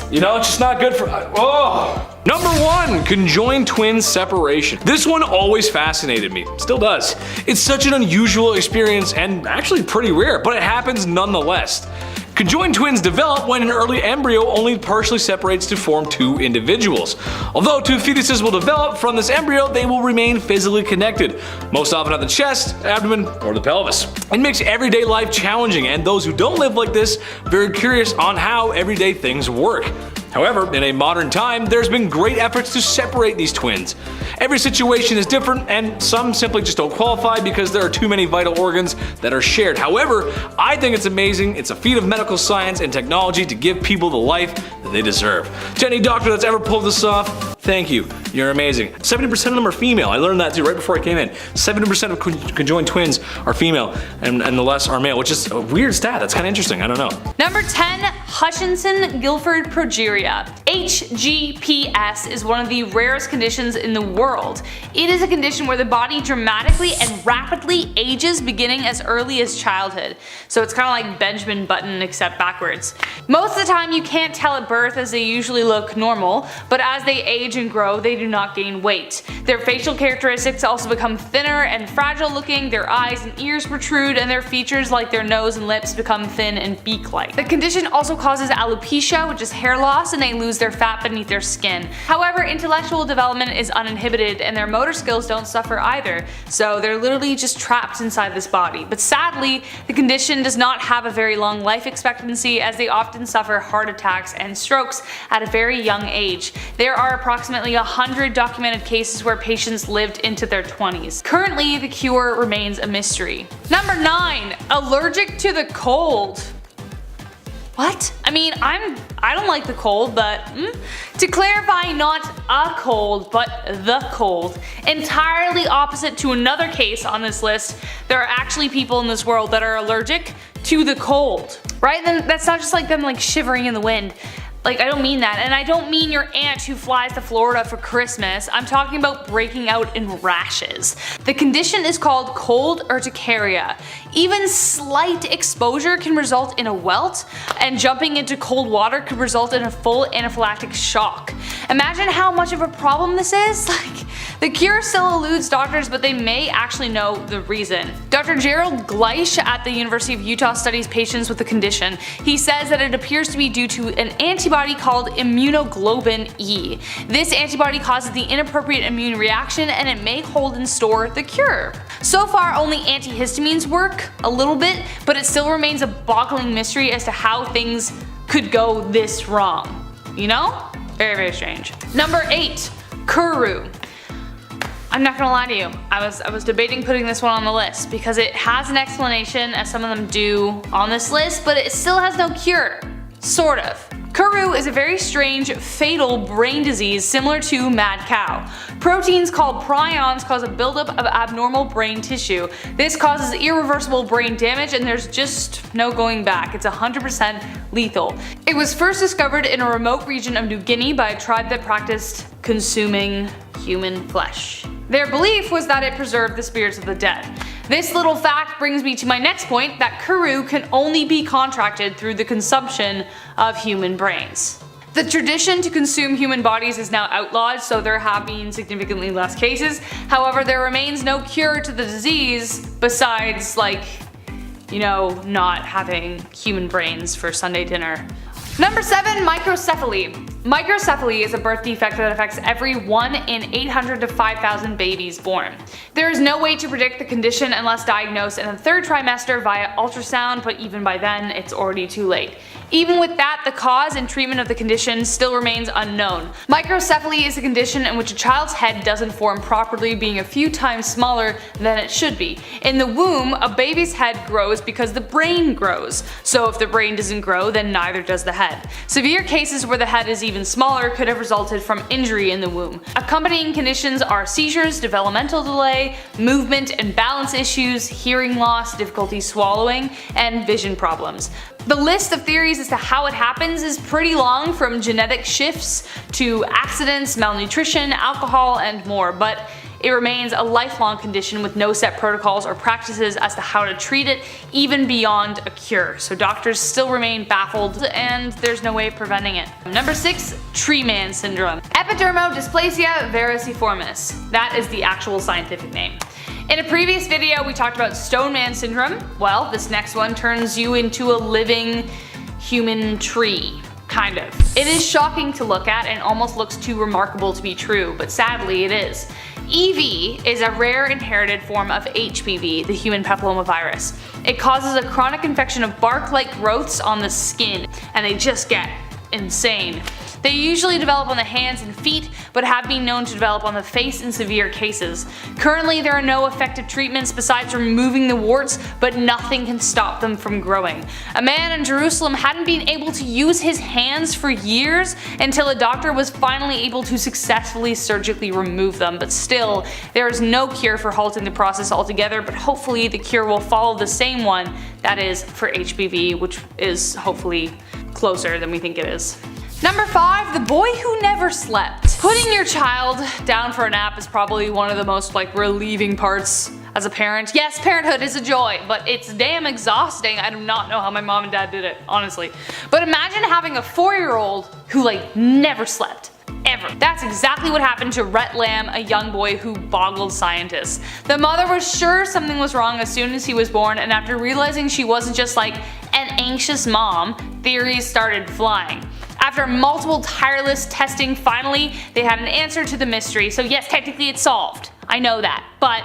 you know, it's just not good for, oh. Number 1, conjoined twin separation. This one always fascinated me, still does. It's such an unusual experience and actually pretty rare, but it happens nonetheless. Conjoined twins develop when an early embryo only partially separates to form 2 individuals. Although 2 fetuses will develop from this embryo, they will remain physically connected, most often at the chest, abdomen, or the pelvis. It makes everyday life challenging, and those who don't live like this very curious on how everyday things work. However, in a modern time, there's been great efforts to separate these twins. Every situation is different, and some simply just don't qualify because there are too many vital organs that are shared. However, I think it's amazing. It's a feat of medical science and technology to give people the life that they deserve. To any doctor that's ever pulled this off, thank you. You're amazing. 70% of them are female. I learned that too right before I came in. 70% of conjoined twins are female, and the rest are male, which is a weird stat. That's kind of interesting. I don't know. Number 10, Hutchinson-Gilford progeria. HGPS is one of the rarest conditions in the world. It is a condition where the body dramatically and rapidly ages beginning as early as childhood. So it's kind of like Benjamin Button except backwards. Most of the time you can't tell at birth as they usually look normal, but as they age and grow they do not gain weight. Their facial characteristics also become thinner and fragile looking, their eyes and ears protrude, and their features like their nose and lips become thin and beak-like. The condition also causes alopecia, which is hair loss, and they lose their fat beneath their skin. However, intellectual development is uninhibited and their motor skills don't suffer either, so they're literally just trapped inside this body. But sadly, the condition does not have a very long life expectancy as they often suffer heart attacks and strokes at a very young age. There are approximately 100 100 documented cases where patients lived into their 20s. Currently, the cure remains a mystery. Number 9. Allergic to the cold. What? I mean, I don't like the cold, but to clarify, not a cold, but the cold. Entirely opposite to another case on this list, there are actually people in this world that are allergic to the cold. Right? Then that's not just like them like shivering in the wind. Like, I don't mean that, and I don't mean your aunt who flies to Florida for Christmas. I'm talking about breaking out in rashes. The condition is called cold urticaria. Even slight exposure can result in a welt, and jumping into cold water could result in a full anaphylactic shock. Imagine how much of a problem this is. Like, the cure still eludes doctors, but they may actually know the reason. Dr. Gerald Gleisch at the University of Utah studies patients with the condition. He says that it appears to be due to an antibody called immunoglobulin E. This antibody causes the inappropriate immune reaction, and it may hold in store the cure. So far, only antihistamines work a little bit, but it still remains a boggling mystery as to how things could go this wrong. You know? Very, very strange. Number 8. Kuru. I'm not gonna lie to you, I was debating putting this one on the list because it has an explanation, as some of them do on this list, but it still has no cure. Sort of. Kuru is a very strange, fatal brain disease similar to mad cow. Proteins called prions cause a buildup of abnormal brain tissue. This causes irreversible brain damage, and there's just no going back. It's 100% lethal. It was first discovered in a remote region of New Guinea by a tribe that practiced consuming human flesh. Their belief was that it preserved the spirits of the dead. This little fact brings me to my next point, that Kuru can only be contracted through the consumption of human brains. The tradition to consume human bodies is now outlawed, so there have been significantly less cases. However, there remains no cure to the disease besides, like, you know, not having human brains for Sunday dinner. Number 7. Microcephaly. Microcephaly is a birth defect that affects every 1 in 800 to 5,000 babies born. There is no way to predict the condition unless diagnosed in the 3rd trimester via ultrasound, but even by then, it's already too late. Even with that, the cause and treatment of the condition still remains unknown. Microcephaly is a condition in which a child's head doesn't form properly, being a few times smaller than it should be. In the womb, a baby's head grows because the brain grows. So if the brain doesn't grow, then neither does the head. Severe cases where the head is even smaller could have resulted from injury in the womb. Accompanying conditions are seizures, developmental delay, movement and balance issues, hearing loss, difficulty swallowing, and vision problems. The list of theories as to how it happens is pretty long, from genetic shifts to accidents, malnutrition, alcohol, and more, but it remains a lifelong condition with no set protocols or practices as to how to treat it, even beyond a cure. So doctors still remain baffled, and there's no way of preventing it. Number 6. Tree Man Syndrome. Epidermodysplasia vericiformis. That is the actual scientific name. In a previous video, we talked about Stone Man Syndrome. Well, this next one turns you into a living human tree. Kind of. It is shocking to look at and almost looks too remarkable to be true, but sadly it is. EV is a rare inherited form of HPV, the human papillomavirus. It causes a chronic infection of bark-like growths on the skin, and they just get insane. They usually develop on the hands and feet, but have been known to develop on the face in severe cases. Currently, there are no effective treatments besides removing the warts, but nothing can stop them from growing. A man in Jerusalem hadn't been able to use his hands for years until a doctor was finally able to successfully surgically remove them, but still, there is no cure for halting the process altogether, but hopefully the cure will follow the same one, that is for HPV, which is hopefully closer than we think it is. Number 5. The boy who never slept. Putting your child down for a nap is probably one of the most relieving parts as a parent. Yes, parenthood is a joy, but it's damn exhausting. I do not know how my mom and dad did it, honestly. But imagine having a 4-year-old who never slept. Ever. That's exactly what happened to Rhett Lamb, a young boy who boggled scientists. The mother was sure something was wrong as soon as he was born, and after realizing she wasn't just an anxious mom, theories started flying. After multiple tireless testing, finally they had an answer to the mystery. So yes, technically it's solved. I know that, but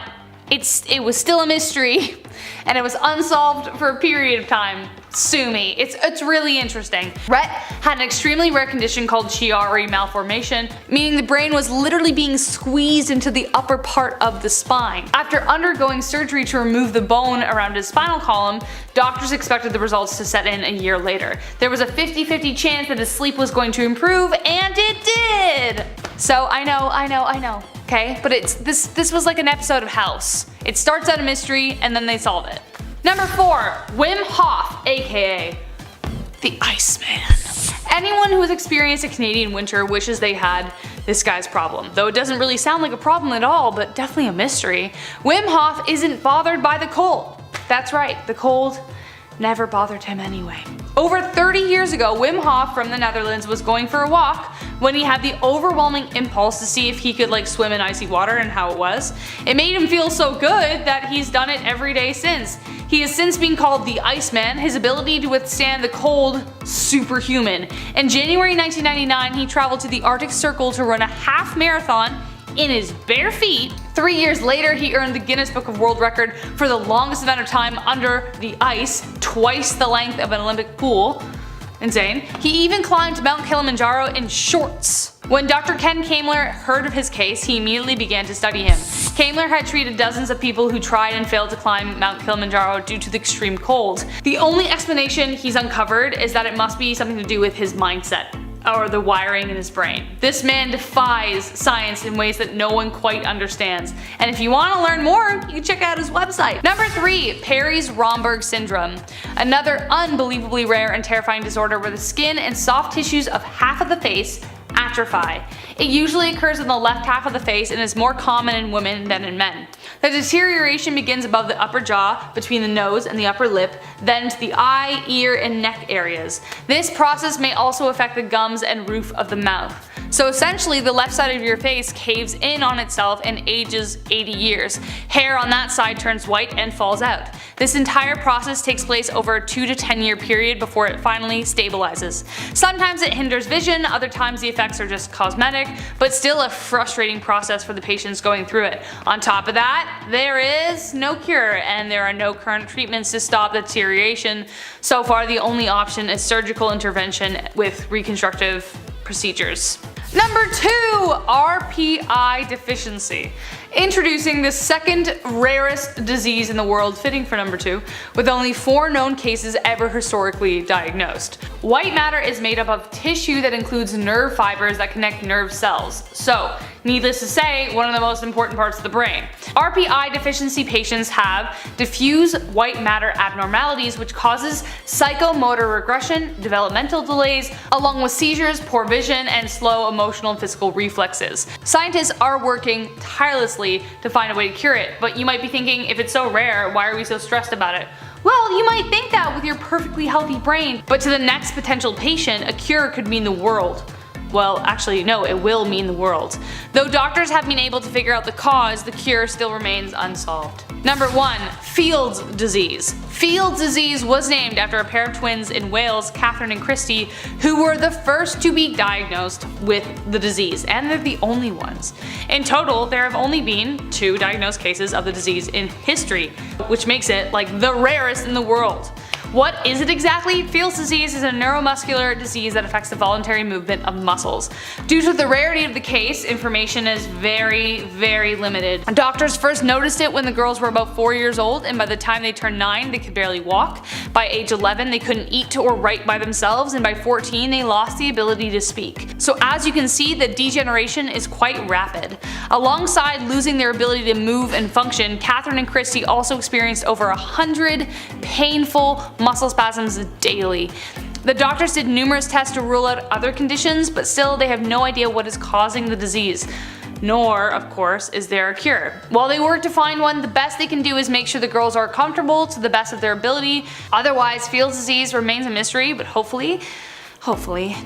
it was still a mystery, and it was unsolved for a period of time. Sue me. It's really interesting. Rhett had an extremely rare condition called Chiari malformation, meaning the brain was literally being squeezed into the upper part of the spine. After undergoing surgery to remove the bone around his spinal column, doctors expected the results to set in a year later. There was a 50-50 chance that his sleep was going to improve, and it did! So I know. Okay, but this was like an episode of House. It starts out a mystery and then they solve it. Number 4, Wim Hof, aka the Iceman. Anyone who has experienced a Canadian winter wishes they had this guy's problem, though it doesn't really sound like a problem at all, but definitely a mystery. Wim Hof isn't bothered by the cold. That's right, the cold never bothered him anyway. Over 30 years ago, Wim Hof from the Netherlands was going for a walk when he had the overwhelming impulse to see if he could swim in icy water and how it was. It made him feel so good that he's done it every day since. He has since been called the Iceman, his ability to withstand the cold superhuman. In January 1999, he traveled to the Arctic Circle to run a half marathon in his bare feet. 3 years later, he earned the Guinness Book of World Record for the longest amount of time under the ice, twice the length of an Olympic pool. Insane. He even climbed Mount Kilimanjaro in shorts. When Dr. Ken Kaemler heard of his case, he immediately began to study him. Kaemler had treated dozens of people who tried and failed to climb Mount Kilimanjaro due to the extreme cold. The only explanation he's uncovered is that it must be something to do with his mindset, or the wiring in his brain. This man defies science in ways that no one quite understands. And if you want to learn more, you can check out his website. Number 3, Perry's-Romberg syndrome. Another unbelievably rare and terrifying disorder where the skin and soft tissues of half of the face atrophy. It usually occurs in the left half of the face and is more common in women than in men. The deterioration begins above the upper jaw, between the nose and the upper lip, then to the eye, ear, and neck areas. This process may also affect the gums and roof of the mouth. So essentially, the left side of your face caves in on itself and ages 80 years. Hair on that side turns white and falls out. This entire process takes place over a 2 to 10 year period before it finally stabilizes. Sometimes it hinders vision, other times the effects are just cosmetic, but still a frustrating process for the patients going through it. On top of that, there is no cure and there are no current treatments to stop the deterioration. So far, the only option is surgical intervention with reconstructive procedures. Number 2, RPI deficiency. Introducing the second rarest disease in the world, fitting for number 2, with only 4 known cases ever historically diagnosed. White matter is made up of tissue that includes nerve fibers that connect nerve cells. So, needless to say, one of the most important parts of the brain. RPI deficiency patients have diffuse white matter abnormalities, which causes psychomotor regression, developmental delays, along with seizures, poor vision, and slow emotional and physical reflexes. Scientists are working tirelessly to find a way to cure it, but you might be thinking, if it's so rare, why are we so stressed about it? Well, you might think that with your perfectly healthy brain, but to the next potential patient, a cure could mean the world. Well, actually, no, it will mean the world. Though doctors have been able to figure out the cause, the cure still remains unsolved. Number 1, Field's disease. Field's disease was named after a pair of twins in Wales, Catherine and Christy, who were the first to be diagnosed with the disease, and they're the only ones. In total, there have only been 2 diagnosed cases of the disease in history, which makes it like the rarest in the world. What is it exactly? Field's disease is a neuromuscular disease that affects the voluntary movement of muscles. Due to the rarity of the case, information is very, very limited. Doctors first noticed it when the girls were about 4 years old, and by the time they turned 9, they could barely walk. By age 11, they couldn't eat or write by themselves, and by 14, they lost the ability to speak. So as you can see, the degeneration is quite rapid. Alongside losing their ability to move and function, Catherine and Christy also experienced over 100 painful muscle spasms daily. The doctors did numerous tests to rule out other conditions, but still they have no idea what is causing the disease. Nor, of course, is there a cure. While they work to find one, the best they can do is make sure the girls are comfortable to the best of their ability. Otherwise, Field's disease remains a mystery, but hopefully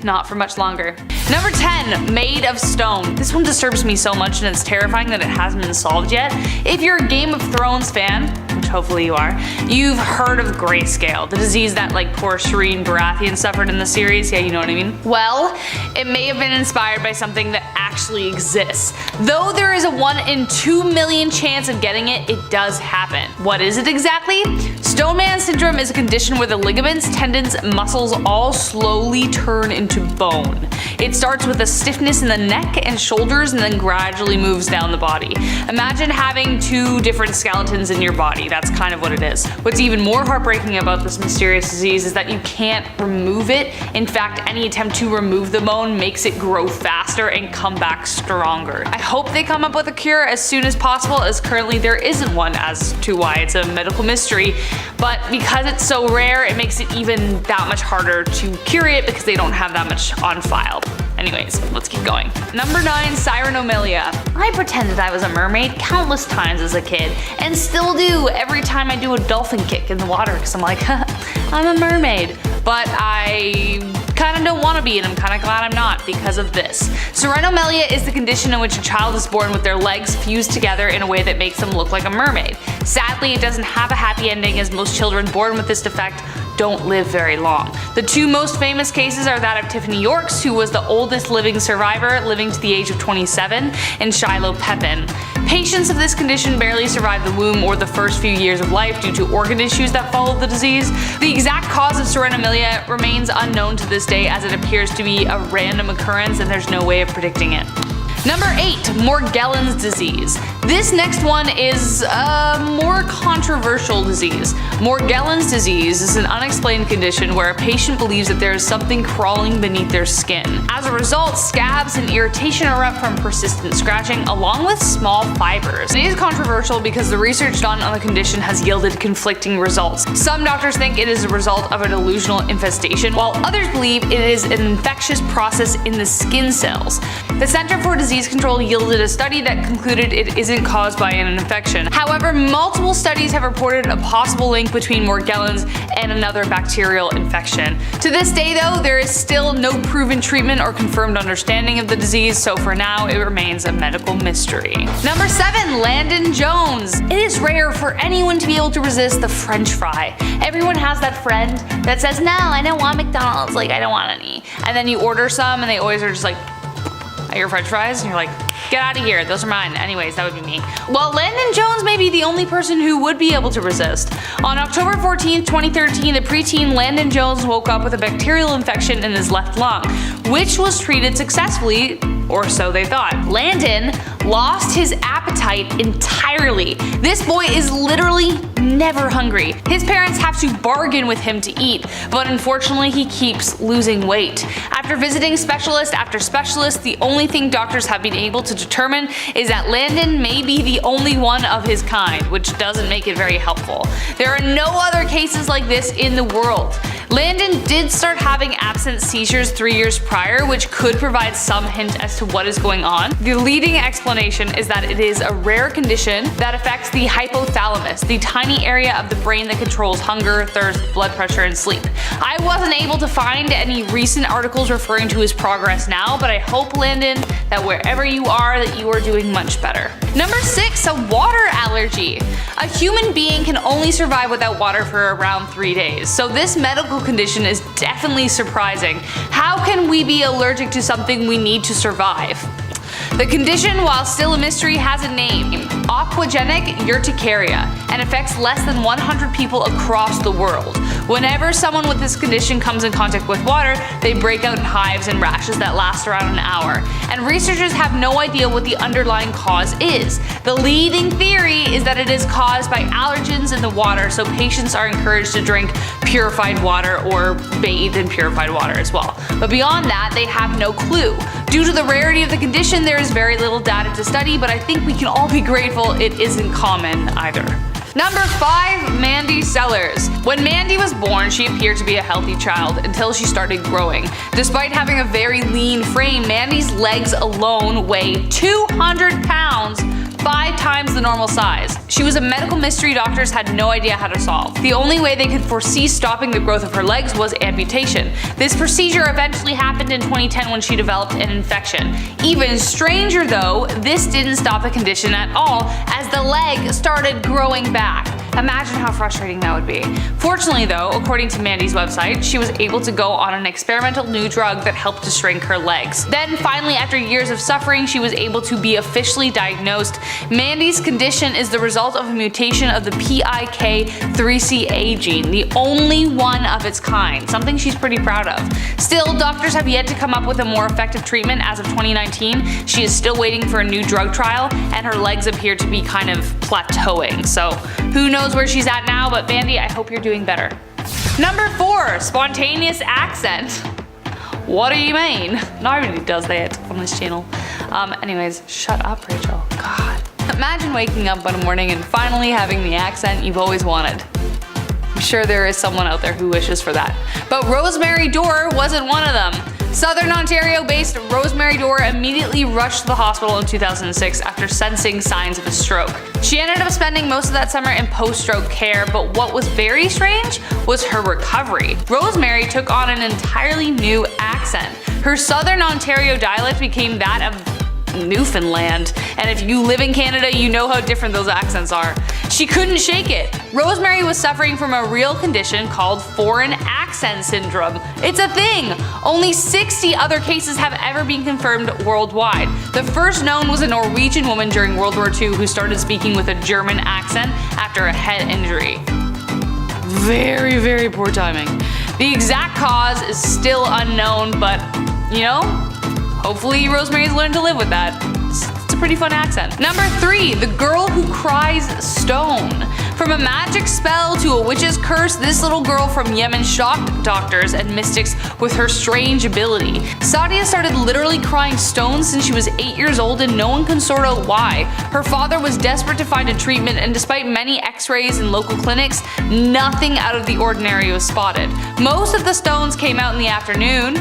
not for much longer. Number 10, Made of Stone. This one disturbs me so much and it's terrifying that it hasn't been solved yet. If you're a Game of Thrones fan, which hopefully you are. You've heard of grayscale, the disease that like poor Shireen Baratheon suffered in the series. Yeah, you know what I mean? Well, it may have been inspired by something that actually exists. Though there is a 1 in 2 million chance of getting it, it does happen. What is it exactly? Stoneman syndrome is a condition where the ligaments, tendons, muscles all slowly turn into bone. It starts with a stiffness in the neck and shoulders and then gradually moves down the body. Imagine having 2 different skeletons in your body. That's kind of what it is. What's even more heartbreaking about this mysterious disease is that you can't remove it. In fact, any attempt to remove the bone makes it grow faster and come back stronger. I hope they come up with a cure as soon as possible, as currently there isn't one, as to why it's a medical mystery. But because it's so rare, it makes it even that much harder to cure it because they don't have that much on file. Anyways, let's keep going. Number 9, cyanomelia. I pretended I was a mermaid countless times as a kid, and still do every time I do a dolphin kick in the water because I'm like, I'm a mermaid. But I kind of don't want to be, and I'm kind of glad I'm not because of this. Cyanomelia is the condition in which a child is born with their legs fused together in a way that makes them look like a mermaid. Sadly, it doesn't have a happy ending, as most children born with this defect don't live very long. The 2 most famous cases are that of Tiffany Yorks, who was the oldest living survivor, living to the age of 27, and Shiloh Pepin. Patients of this condition barely survive the womb or the first few years of life due to organ issues that follow the disease. The exact cause of cyanomelia remains unknown to this day, as it appears to be a random occurrence and there's no way of predicting it. Number 8, Morgellons disease. This next one is a more controversial disease. Morgellons disease is an unexplained condition where a patient believes that there is something crawling beneath their skin. As a result, scabs and irritation erupt from persistent scratching, along with small fibers. It is controversial because the research done on the condition has yielded conflicting results. Some doctors think it is a result of a delusional infestation, while others believe it is an infectious process in the skin cells. The Center for Disease Control yielded a study that concluded it isn't caused by an infection. However, multiple studies have reported a possible link between Morgellons and another bacterial infection. To this day though, there is still no proven treatment or confirmed understanding of the disease, so for now it remains a medical mystery. Number 7, Landon Jones. It is rare for anyone to be able to resist the French fry. Everyone has that friend that says, no, I don't want McDonald's, like I don't want any. And then you order some and they always are just like, your French fries, and you're like, get out of here, those are mine. Anyways, that would be me. Well, Landon Jones may be the only person who would be able to resist. On October 14th, 2013, the preteen Landon Jones woke up with a bacterial infection in his left lung, which was treated successfully, or so they thought. Landon lost his appetite entirely. This boy is literally never hungry. His parents have to bargain with him to eat, but unfortunately he keeps losing weight. After visiting specialist after specialist, the only thing doctors have been able to determine is that Landon may be the only one of his kind, which doesn't make it very helpful. There are no other cases like this in the world. Landon did start having absent seizures 3 years prior, which could provide some hint as to what is going on. The leading explanation is that it is a rare condition that affects the hypothalamus, the tiny area of the brain that controls hunger, thirst, blood pressure, and sleep. I wasn't able to find any recent articles referring to his progress now, but I hope, Landon, that wherever you are, that you are doing much better. Number 6, a water allergy. A human being can only survive without water for around 3 days, so this medical condition is definitely surprising. How can we be allergic to something we need to survive? The condition, while still a mystery, has a name: aquagenic urticaria, and affects less than 100 people across the world. Whenever someone with this condition comes in contact with water, they break out in hives and rashes that last around an hour, and researchers have no idea what the underlying cause is. The leading theory is that it is caused by allergens in the water, so patients are encouraged to drink purified water or bathe in purified water as well. But beyond that, they have no clue. Due to the rarity of the condition, there is very little data to study, but I think we can all be grateful it isn't common either. Number 5, Mandy Sellers. When Mandy was born, she appeared to be a healthy child until she started growing. Despite having a very lean frame, Mandy's legs alone weigh 200 pounds, 5 times the normal size. She was a medical mystery doctors had no idea how to solve. The only way they could foresee stopping the growth of her legs was amputation. This procedure eventually happened in 2010 when she developed an infection. Even stranger though, this didn't stop the condition at all, as the leg started growing back. Imagine how frustrating that would be. Fortunately though, according to Mandy's website, she was able to go on an experimental new drug that helped to shrink her legs. Then finally, after years of suffering, she was able to be officially diagnosed. Mandy's condition is the result of a mutation of the PIK3CA gene, the only one of its kind, something she's pretty proud of. Still, doctors have yet to come up with a more effective treatment as of 2019. She is still waiting for a new drug trial, and her legs appear to be kind of plateauing. So who knows where she's at now, but Mandy, I hope you're doing better. Number 4, spontaneous accent. What do you mean? Nobody does that on this channel. Anyways, shut up, Rachel. God. Imagine waking up one morning and finally having the accent you've always wanted. I'm sure there is someone out there who wishes for that. But Rosemary Dorr wasn't one of them. Southern Ontario-based Rosemary Dorr immediately rushed to the hospital in 2006 after sensing signs of a stroke. She ended up spending most of that summer in post-stroke care, but what was very strange was her recovery. Rosemary took on an entirely new accent. Her Southern Ontario dialect became that of Newfoundland, and if you live in Canada, you know how different those accents are. She couldn't shake it. Rosemary was suffering from a real condition called foreign accent syndrome. It's a thing! Only 60 other cases have ever been confirmed worldwide. The first known was a Norwegian woman during World War II who started speaking with a German accent after a head injury. Very, very poor timing. The exact cause is still unknown, but you know, hopefully Rosemary's learned to live with that. It's a pretty fun accent. Number 3, the girl who cries stone. From a magic spell to a witch's curse, this little girl from Yemen shocked doctors and mystics with her strange ability. Sadia started literally crying stone since she was 8 years old, and no one can sort out why. Her father was desperate to find a treatment, and despite many x-rays in local clinics, nothing out of the ordinary was spotted. Most of the stones came out in the afternoon,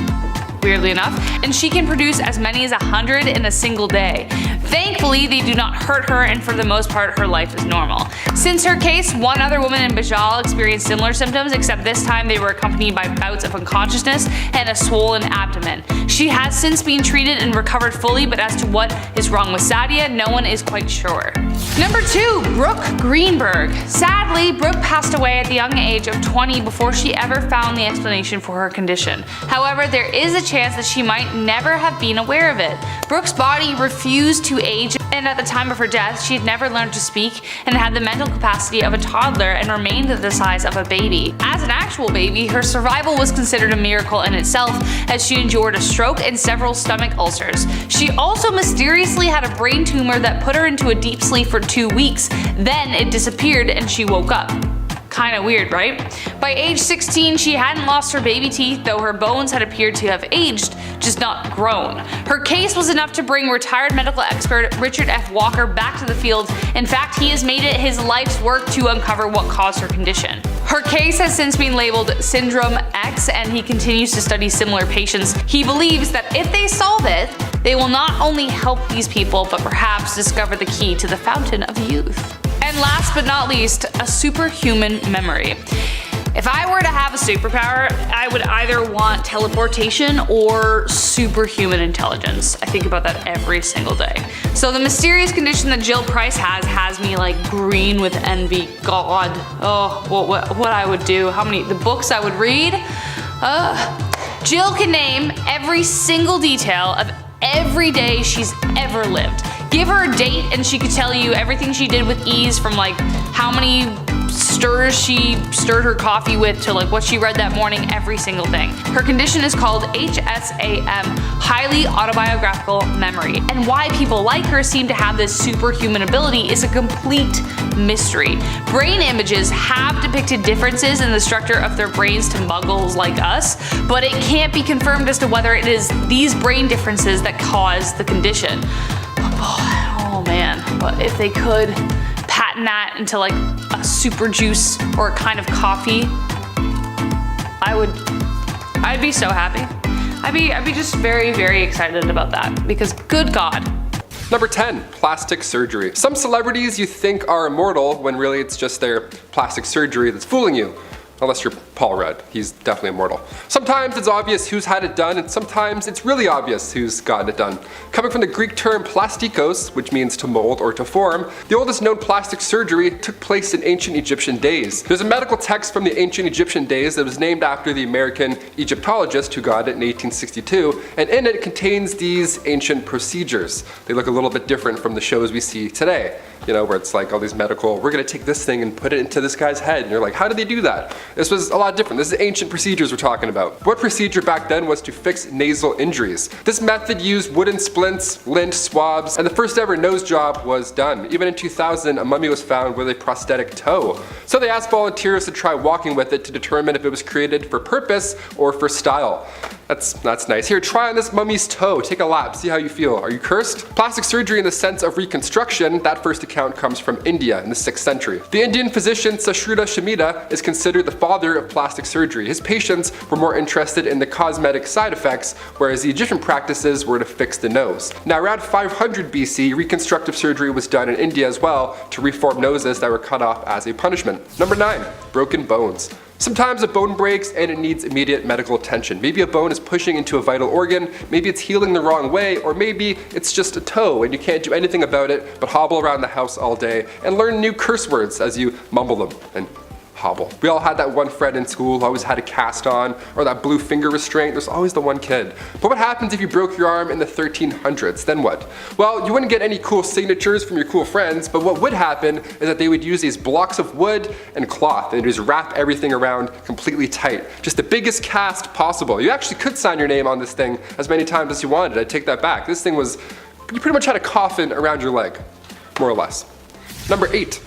weirdly enough, and she can produce as many as 100 in a single day. Thankfully, they do not hurt her, and for the most part, her life is normal. Since her case, one other woman in Bajal experienced similar symptoms, except this time they were accompanied by bouts of unconsciousness and a swollen abdomen. She has since been treated and recovered fully, but as to what is wrong with Sadia, no one is quite sure. Number 2, Brooke Greenberg. Sadly, Brooke passed away at the young age of 20 before she ever found the explanation for her condition. However, there is a chance that she might never have been aware of it. Brooke's body refused to age, and at the time of her death, she had never learned to speak and had the mental capacity of a toddler and remained the size of a baby. As an actual baby, her survival was considered a miracle in itself, as she endured a stroke and several stomach ulcers. She also mysteriously had a brain tumor that put her into a deep sleep for 2 weeks. Then it disappeared and she woke up. Kinda weird, right? By age 16, she hadn't lost her baby teeth, though her bones had appeared to have aged, just not grown. Her case was enough to bring retired medical expert Richard F. Walker back to the field. In fact, he has made it his life's work to uncover what caused her condition. Her case has since been labeled Syndrome X, and he continues to study similar patients. He believes that if they solve it, they will not only help these people, but perhaps discover the key to the fountain of youth. And last but not least, a superhuman memory. If I were to have a superpower, I would either want teleportation or superhuman intelligence. I think about that every single day. So the mysterious condition that Jill Price has me like green with envy. God, oh, what I would do, the books I would read. Jill can name every single detail of every day she's ever lived. Give her a date and she could tell you everything she did with ease, from like how many stirs she stirred her coffee with to like what she read that morning, every single thing. Her condition is called HSAM, highly autobiographical memory, and why people like her seem to have this superhuman ability is a complete mystery. Brain images have depicted differences in the structure of their brains to muggles like us, but it can't be confirmed as to whether it is these brain differences that cause the condition. Oh man, but if they could patent that into like a super juice or a kind of coffee, I'd be so happy. I'd be just very, very excited about that, because good God. Number 10, plastic surgery. Some celebrities you think are immortal when really it's just their plastic surgery that's fooling you. Unless you're Paul Rudd, he's definitely immortal. Sometimes it's obvious who's had it done, and sometimes it's really obvious who's gotten it done. Coming from the Greek term plastikos, which means to mold or to form, the oldest known plastic surgery took place in ancient Egyptian days. There's a medical text from the ancient Egyptian days that was named after the American Egyptologist who got it in 1862, and in it contains these ancient procedures. They look a little bit different from the shows we see today. You know, where it's like all these medical, we're gonna take this thing and put it into this guy's head. And you're like, how did they do that? This was a lot different. This is ancient procedures we're talking about. What procedure back then was to fix nasal injuries. This method used wooden splints, lint, swabs, and the first ever nose job was done. Even in 2000, a mummy was found with a prosthetic toe. So they asked volunteers to try walking with it to determine if it was created for purpose or for style. That's nice. Here, try on this mummy's toe. Take a lap, see how you feel. Are you cursed? Plastic surgery in the sense of reconstruction, that first account comes from India in the 6th century. The Indian physician Sashruta Shamita is considered the father of plastic surgery. His patients were more interested in the cosmetic side effects, whereas the Egyptian practices were to fix the nose. Now, around 500 BC, reconstructive surgery was done in India as well to reform noses that were cut off as a punishment. Number 9, broken bones. Sometimes a bone breaks and it needs immediate medical attention. Maybe a bone is pushing into a vital organ, maybe it's healing the wrong way, or maybe it's just a toe and you can't do anything about it but hobble around the house all day and learn new curse words as you mumble them and hobble. We all had that one friend in school who always had a cast on, or that blue finger restraint. There's always the one kid. But what happens if you broke your arm in the 1300s? Then what? Well, you wouldn't get any cool signatures from your cool friends, but what would happen is that they would use these blocks of wood and cloth and just wrap everything around completely tight. Just the biggest cast possible. You actually could sign your name on this thing as many times as you wanted. I take that back. This thing was, you pretty much had a coffin around your leg, more or less. Number 8,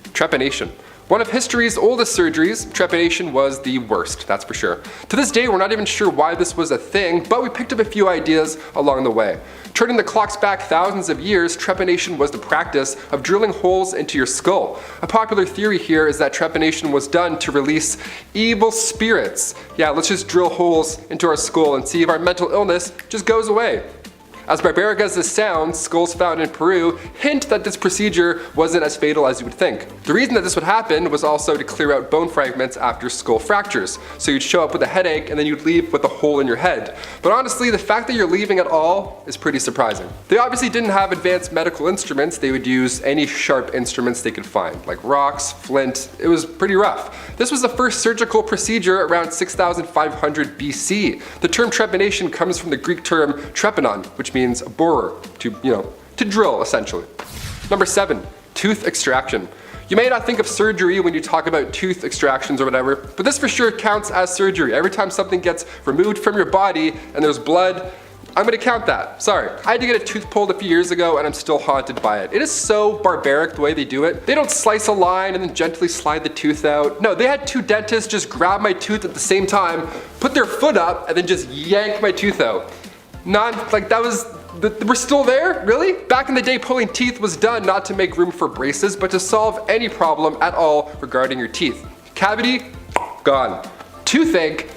trepanation. One of history's oldest surgeries, trepanation was the worst, that's for sure. To this day, we're not even sure why this was a thing, but we picked up a few ideas along the way. Turning the clocks back thousands of years, trepanation was the practice of drilling holes into your skull. A popular theory here is that trepanation was done to release evil spirits. Yeah, let's just drill holes into our skull and see if our mental illness just goes away. As barbaric as this sounds, skulls found in Peru hint that this procedure wasn't as fatal as you would think. The reason that this would happen was also to clear out bone fragments after skull fractures. So you'd show up with a headache and then you'd leave with a hole in your head. But honestly, the fact that you're leaving at all is pretty surprising. They obviously didn't have advanced medical instruments. They would use any sharp instruments they could find, like rocks, flint. It was pretty rough. This was the first surgical procedure around 6500 BC. The term trepanation comes from the Greek term trepanon, which means a borer, to drill essentially. Number 7, tooth extraction. You may not think of surgery when you talk about tooth extractions or whatever, but this for sure counts as surgery. Every time something gets removed from your body and there's blood, I'm gonna count that. Sorry. I had to get a tooth pulled a few years ago and I'm still haunted by it. It is so barbaric the way they do it. They don't slice a line and then gently slide the tooth out. No, they had 2 dentists just grab my tooth at the same time, put their foot up, and then just yank my tooth out. We're still there? Really? Back in the day, pulling teeth was done not to make room for braces, but to solve any problem at all regarding your teeth. Cavity? Gone. Toothache?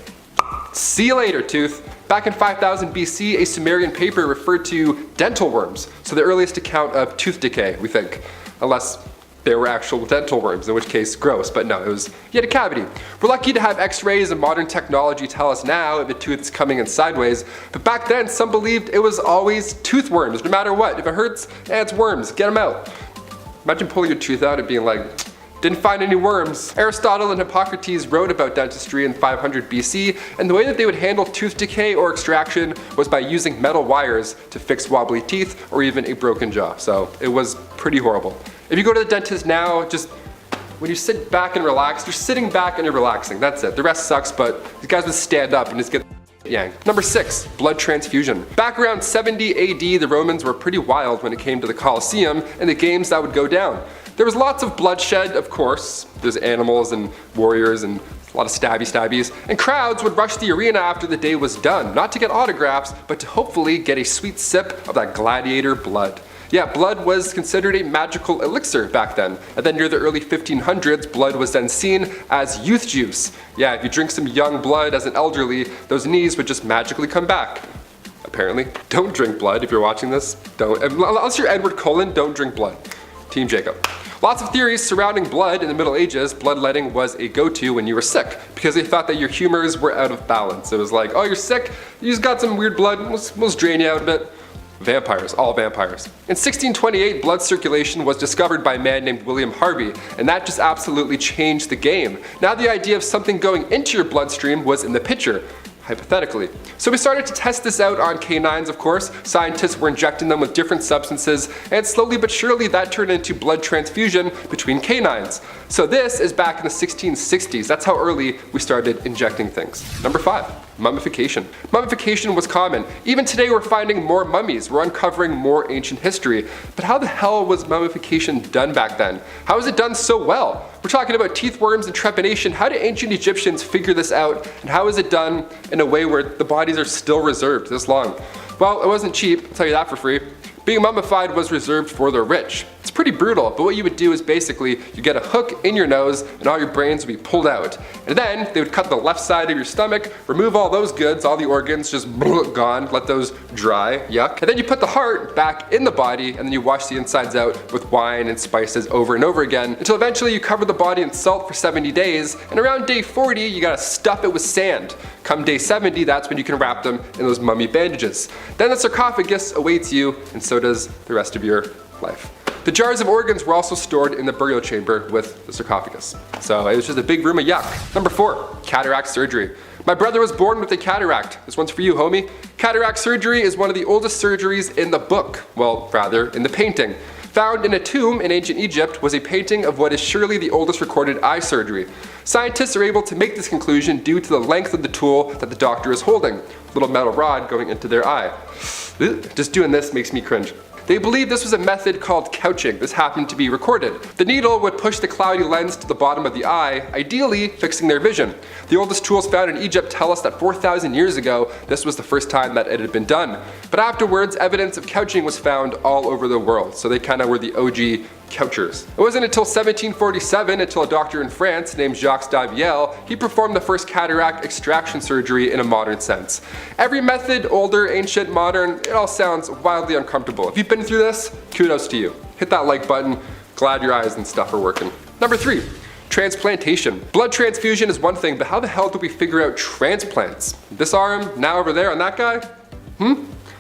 See you later, tooth. Back in 5000 BC, a Sumerian paper referred to dental worms, so the earliest account of tooth decay, we think. Unless there were actual dental worms, in which case gross, but no, you had a cavity. We're lucky to have x-rays and modern technology tell us now if a tooth is coming in sideways, but back then some believed it was always tooth worms, no matter what. If it hurts, it's worms, get them out. Imagine pulling your tooth out and being like, didn't find any worms. Aristotle and Hippocrates wrote about dentistry in 500 BC, and the way that they would handle tooth decay or extraction was by using metal wires to fix wobbly teeth or even a broken jaw. So it was pretty horrible. If you go to the dentist now, just when you sit back and relax, you're sitting back and you're relaxing. That's it. The rest sucks, but these guys would stand up and just get yanked. Number 6, blood transfusion. Back around 70 AD, the Romans were pretty wild when it came to the Colosseum and the games that would go down. There was lots of bloodshed, of course. There's animals and warriors and a lot of stabbies, and crowds would rush the arena after the day was done, not to get autographs, but to hopefully get a sweet sip of that gladiator blood. Yeah, blood was considered a magical elixir back then, and then near the early 1500s, blood was then seen as youth juice. Yeah, if you drink some young blood as an elderly, those knees would just magically come back. Apparently. Don't drink blood if you're watching this. Don't. Unless you're Edward Cullen, don't drink blood. Team Jacob. Lots of theories surrounding blood in the Middle Ages. Bloodletting was a go-to when you were sick because they thought that your humors were out of balance. It was like, oh, you're sick, you just got some weird blood, we'll drain you out a bit. Vampires, all vampires. In 1628, blood circulation was discovered by a man named William Harvey, and that just absolutely changed the game. Now the idea of something going into your bloodstream was in the picture, hypothetically. So we started to test this out on canines, of course. Scientists were injecting them with different substances, and slowly but surely that turned into blood transfusion between canines. So this is back in the 1660s. That's how early we started injecting things. Number 5, mummification. Mummification was common. Even today we're finding more mummies. We're uncovering more ancient history. But how the hell was mummification done back then? How was it done so well? We're talking about teeth worms and trepanation. How did ancient Egyptians figure this out? And how is it done in a way where the bodies are still reserved this long? Well, it wasn't cheap, I'll tell you that for free. Being mummified was reserved for the rich. It's pretty brutal, but what you would do is basically you get a hook in your nose and all your brains would be pulled out. And then they would cut the left side of your stomach, remove all those goods, all the organs, just gone, let those dry, yuck. And then you put the heart back in the body and then you wash the insides out with wine and spices over and over again until eventually you cover the body in salt for 70 days, and around day 40 you gotta stuff it with sand. Come day 70, that's when you can wrap them in those mummy bandages. Then the sarcophagus awaits you, and so does the rest of your life. The jars of organs were also stored in the burial chamber with the sarcophagus. So it was just a big room of yuck. Number 4, cataract surgery. My brother was born with a cataract. This one's for you, homie. Cataract surgery is one of the oldest surgeries in the book. Well, rather, in the painting. Found in a tomb in ancient Egypt was a painting of what is surely the oldest recorded eye surgery. Scientists are able to make this conclusion due to the length of the tool that the doctor is holding. Little metal rod going into their eye. Just doing this makes me cringe. They believe this was a method called couching. This happened to be recorded. The needle would push the cloudy lens to the bottom of the eye, ideally fixing their vision. The oldest tools found in Egypt tell us that 4,000 years ago, this was the first time that it had been done. But afterwards, evidence of couching was found all over the world, so they kind of were the OG couchers. It wasn't until 1747 until a doctor in France named Jacques Daviel, he performed the first cataract extraction surgery in a modern sense. Every method, older, ancient, modern, it all sounds wildly uncomfortable. If you've been through this, kudos to you. Hit that like button, glad your eyes and stuff are working. Number 3, transplantation. Blood transfusion is one thing, but how the hell do we figure out transplants? This arm, now over there on that guy?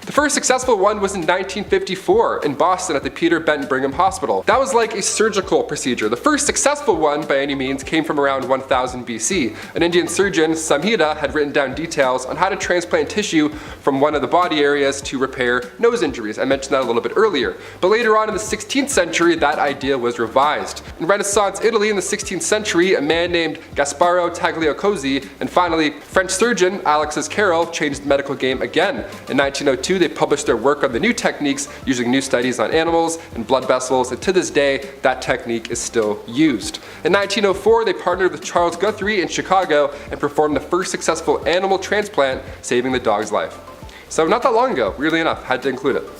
The first successful one was in 1954 in Boston at the Peter Benton Brigham Hospital. That was like a surgical procedure. The first successful one, by any means, came from around 1000 BC. An Indian surgeon, Samhita, had written down details on how to transplant tissue from one of the body areas to repair nose injuries. I mentioned that a little bit earlier. But later on in the 16th century, that idea was revised. In Renaissance Italy in the 16th century, a man named Gasparo Tagliacozzi and finally French surgeon Alexis Carrel changed the medical game again. In 1902, they published their work on the new techniques using new studies on animals and blood vessels, and to this day, that technique is still used. In 1904, they partnered with Charles Guthrie in Chicago and performed the first successful animal transplant, saving the dog's life. So not that long ago, weirdly enough, had to include it.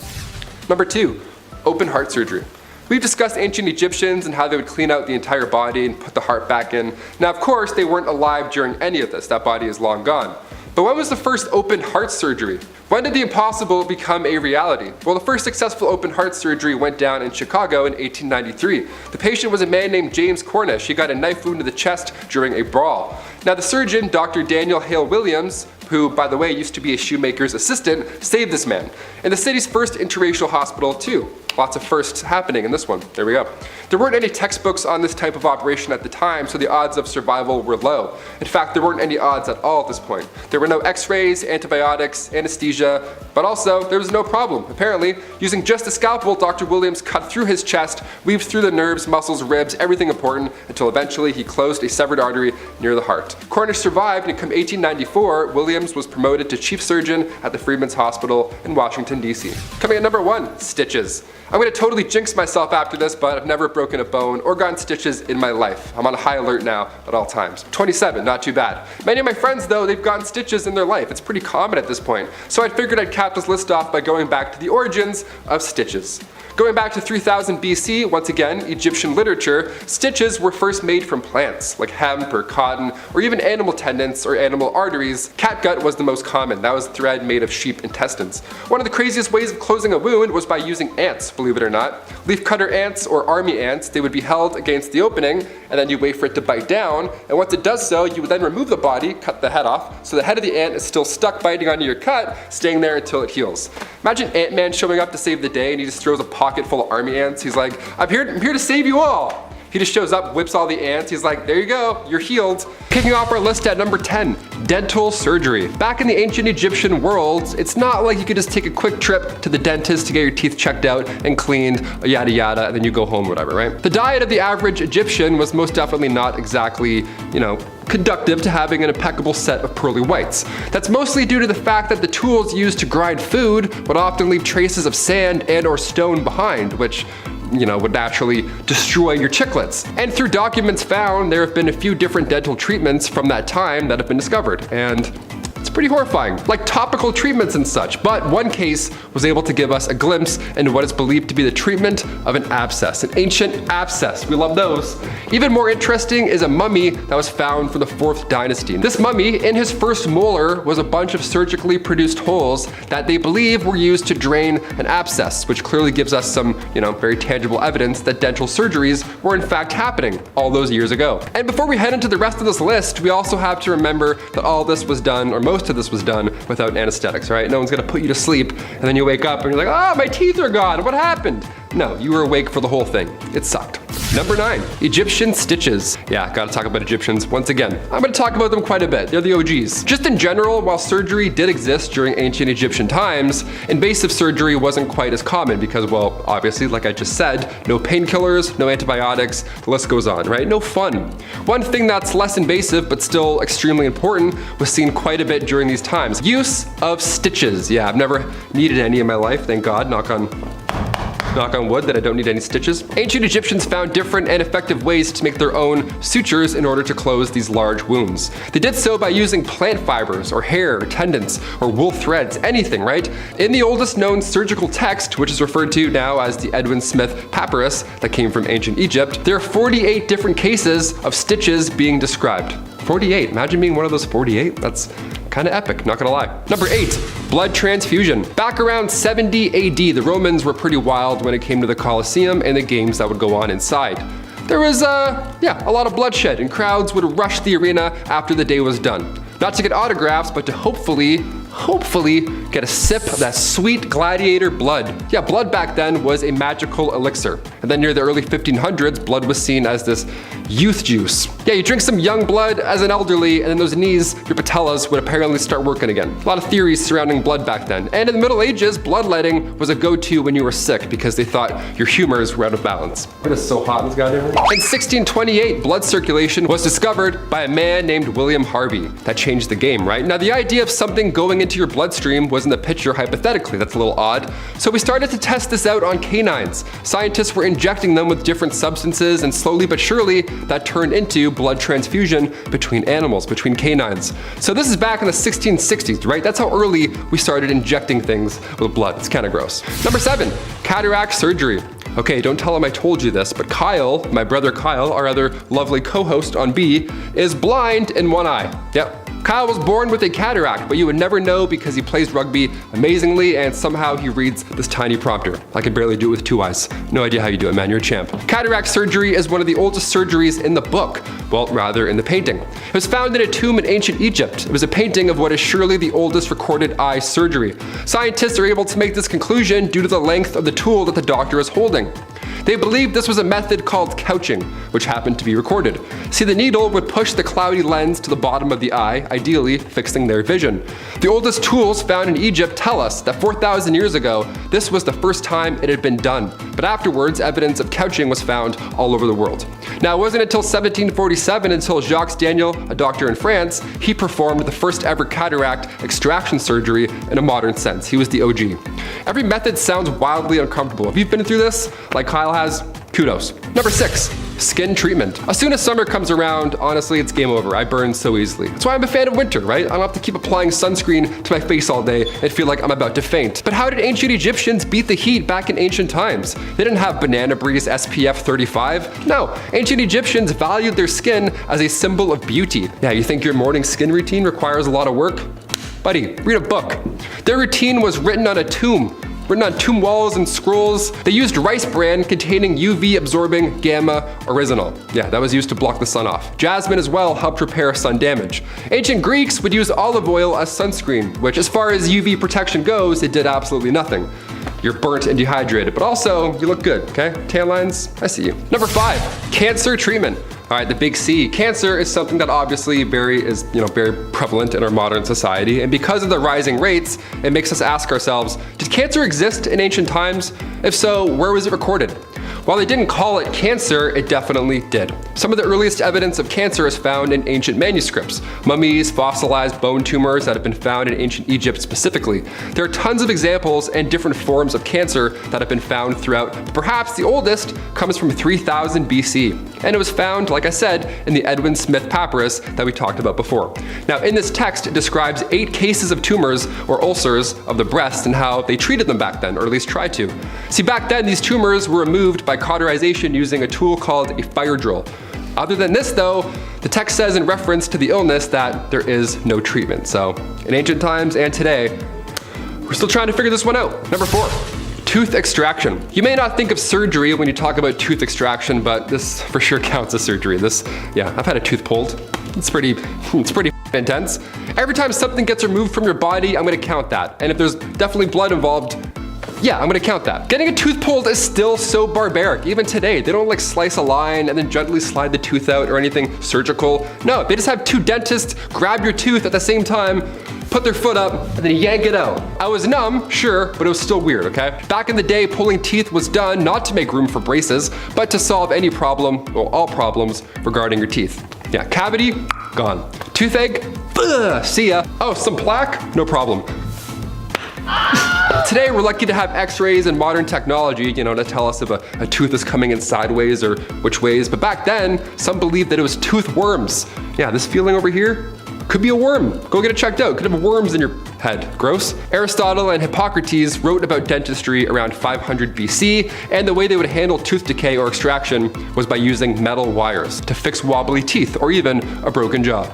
Number 2, open heart surgery. We've discussed ancient Egyptians and how they would clean out the entire body and put the heart back in. Now, of course, they weren't alive during any of this. That body is long gone. But when was the first open heart surgery? When did the impossible become a reality? Well, the first successful open heart surgery went down in Chicago in 1893. The patient was a man named James Cornish. He got a knife wound to the chest during a brawl. Now the surgeon, Dr. Daniel Hale Williams, who, by the way, used to be a shoemaker's assistant, saved this man. In the city's first interracial hospital, too. Lots of firsts happening in this one. There we go. There weren't any textbooks on this type of operation at the time, so the odds of survival were low. In fact, there weren't any odds at all at this point. There were no x-rays, antibiotics, anesthesia, but also there was no problem. Apparently, using just a scalpel, Dr. Williams cut through his chest, weaved through the nerves, muscles, ribs, everything important, until eventually he closed a severed artery near the heart. Cornish survived, and come 1894, Williams was promoted to chief surgeon at the Freedmen's Hospital in Washington, D.C. Coming at number 1, stitches. I'm going to totally jinx myself after this, but I've never broken a bone or gotten stitches in my life. I'm on high alert now at all times. 27, not too bad. Many of my friends, though, they've gotten stitches in their life. It's pretty common at this point. So I figured I'd cap this list off by going back to the origins of stitches. Going back to 3000 BC, once again, Egyptian literature, stitches were first made from plants, like hemp or cotton, or even animal tendons or animal arteries. Catgut was the most common. That was thread made of sheep intestines. One of the craziest ways of closing a wound was by using ants, believe it or not. Leafcutter ants or army ants, they would be held against the opening, and then you wait for it to bite down, and once it does so, you would then remove the body, cut the head off, so the head of the ant is still stuck biting onto your cut, staying there until it heals. Imagine Ant-Man showing up to save the day and he just throws a pocket full of army ants. He's like, I'm here to save you all. He just shows up, whips all the ants. He's like, there you go, you're healed. Kicking off our list at number 10, dental surgery. Back in the ancient Egyptian world, it's not like you could just take a quick trip to the dentist to get your teeth checked out and cleaned, yada yada, and then you go home, whatever, right? The diet of the average Egyptian was most definitely not exactly, conductive to having an impeccable set of pearly whites. That's mostly due to the fact that the tools used to grind food would often leave traces of sand and or stone behind, which would naturally destroy your chiclets. And through documents found, there have been a few different dental treatments from that time that have been discovered. And it's pretty horrifying, like topical treatments and such. But one case was able to give us a glimpse into what is believed to be the treatment of an abscess, an ancient abscess. We love those. Even more interesting is a mummy that was found from the 4th dynasty. This mummy, in his first molar, was a bunch of surgically produced holes that they believe were used to drain an abscess, which clearly gives us some, very tangible evidence that dental surgeries were in fact happening all those years ago. And before we head into the rest of this list, we also have to remember that all this was done, or most of this was done, without anesthetics, right? No one's gonna put you to sleep and then you wake up and you're like, oh, my teeth are gone, what happened? No, you were awake for the whole thing. It sucked. Number 9, Egyptian stitches. Yeah, gotta talk about Egyptians once again. I'm gonna talk about them quite a bit. They're the OGs. Just in general, while surgery did exist during ancient Egyptian times, invasive surgery wasn't quite as common because, well, obviously, like I just said, no painkillers, no antibiotics, the list goes on, right? No fun. One thing that's less invasive but still extremely important was seen quite a bit during these times. Use of stitches. Yeah, I've never needed any in my life, thank God, knock on wood that I don't need any stitches. Ancient Egyptians found different and effective ways to make their own sutures in order to close these large wounds. They did so by using plant fibers or hair or tendons or wool threads, anything, right? In the oldest known surgical text, which is referred to now as the Edwin Smith Papyrus that came from ancient Egypt, there are 48 different cases of stitches being described. 48, imagine being one of those 48. That's kind of epic, not gonna lie. Number 8, blood transfusion. Back around 70 AD, the Romans were pretty wild when it came to the Colosseum and the games that would go on inside. There was, a lot of bloodshed, and crowds would rush the arena after the day was done. Not to get autographs, but to hopefully get a sip of that sweet gladiator blood. Yeah, blood back then was a magical elixir. And then near the early 1500s, blood was seen as this youth juice. Yeah, you drink some young blood as an elderly, and then those knees, your patellas, would apparently start working again. A lot of theories surrounding blood back then. And in the Middle Ages, bloodletting was a go-to when you were sick because they thought your humors were out of balance. It is so hot in this goddamn room. In 1628, blood circulation was discovered by a man named William Harvey. That changed the game, right? Now, the idea of something going into your bloodstream was in the picture hypothetically. That's a little odd. So we started to test this out on canines. Scientists were injecting them with different substances, and slowly but surely, that turned into blood transfusion between animals, between canines. So this is back in the 1660s, right? That's how early we started injecting things with blood. It's kind of gross. Number 7, cataract surgery. Okay, don't tell him I told you this, but Kyle, my brother Kyle, our other lovely co-host on B, is blind in one eye. Yep. Kyle was born with a cataract, but you would never know because he plays rugby amazingly and somehow he reads this tiny prompter. I can barely do it with 2 eyes. No idea how you do it, man, you're a champ. Cataract surgery is one of the oldest surgeries in the book. Well, rather in the painting. It was found in a tomb in ancient Egypt. It was a painting of what is surely the oldest recorded eye surgery. Scientists are able to make this conclusion due to the length of the tool that the doctor is holding. They believed this was a method called couching, which happened to be recorded. See, the needle would push the cloudy lens to the bottom of the eye, ideally fixing their vision. The oldest tools found in Egypt tell us that 4,000 years ago, this was the first time it had been done. But afterwards, evidence of couching was found all over the world. Now, it wasn't until 1747 until Jacques Daniel, a doctor in France, he performed the first ever cataract extraction surgery in a modern sense. He was the OG. Every method sounds wildly uncomfortable. If you've been through this, like Kyle has, kudos. Number 6, Skin treatment. As soon as summer comes around, honestly, it's game over. I burn so easily. That's why I'm a fan of winter, right? I don't have to keep applying sunscreen to my face all day and feel like I'm about to faint. But how did ancient Egyptians beat the heat back in ancient times? They didn't have banana breeze SPF 35. No, ancient Egyptians valued their skin as a symbol of beauty. Yeah, you think your morning skin routine requires a lot of work? Buddy, read a book. Their routine was written on tomb walls and scrolls. They used rice bran containing UV absorbing gamma oryzanol. Yeah, that was used to block the sun off. Jasmine as well helped repair sun damage. Ancient Greeks would use olive oil as sunscreen, which as far as UV protection goes, it did absolutely nothing. You're burnt and dehydrated, but also you look good, okay? Tan lines, I see you. Number 5, cancer treatment. All right, the big C. Cancer is something that obviously very prevalent in our modern society, and because of the rising rates, it makes us ask ourselves, did cancer exist in ancient times? If so, where was it recorded? While they didn't call it cancer, it definitely did. Some of the earliest evidence of cancer is found in ancient manuscripts, mummies, fossilized bone tumors that have been found in ancient Egypt specifically. There are tons of examples and different forms of cancer that have been found throughout. Perhaps the oldest comes from 3000 BC, and it was found, like I said, in the Edwin Smith papyrus that we talked about before. Now, in this text, it describes 8 cases of tumors or ulcers of the breast and how they treated them back then, or at least tried to. See, back then, these tumors were removed by cauterization using a tool called a fire drill. Other than this though, the text says in reference to the illness that there is no treatment. So in ancient times and today, we're still trying to figure this one out. Number 4, tooth extraction. You may not think of surgery when you talk about tooth extraction, but this for sure counts as surgery. I've had a tooth pulled. It's pretty intense. Every time something gets removed from your body, I'm gonna count that. And if there's definitely blood involved, yeah, I'm gonna count that. Getting a tooth pulled is still so barbaric. Even today, they don't like slice a line and then gently slide the tooth out or anything surgical. No, they just have 2 dentists grab your tooth at the same time, put their foot up, and then yank it out. I was numb, sure, but it was still weird, okay? Back in the day, pulling teeth was done not to make room for braces, but to solve any problem, well, all problems regarding your teeth. Yeah, cavity, gone. Toothache, see ya. Oh, some plaque, no problem. Today, we're lucky to have x-rays and modern technology, to tell us if a tooth is coming in sideways or which ways. But back then, some believed that it was tooth worms. Yeah, this feeling over here could be a worm. Go get it checked out. Could have worms in your head. Gross. Aristotle and Hippocrates wrote about dentistry around 500 BC, and the way they would handle tooth decay or extraction was by using metal wires to fix wobbly teeth or even a broken jaw,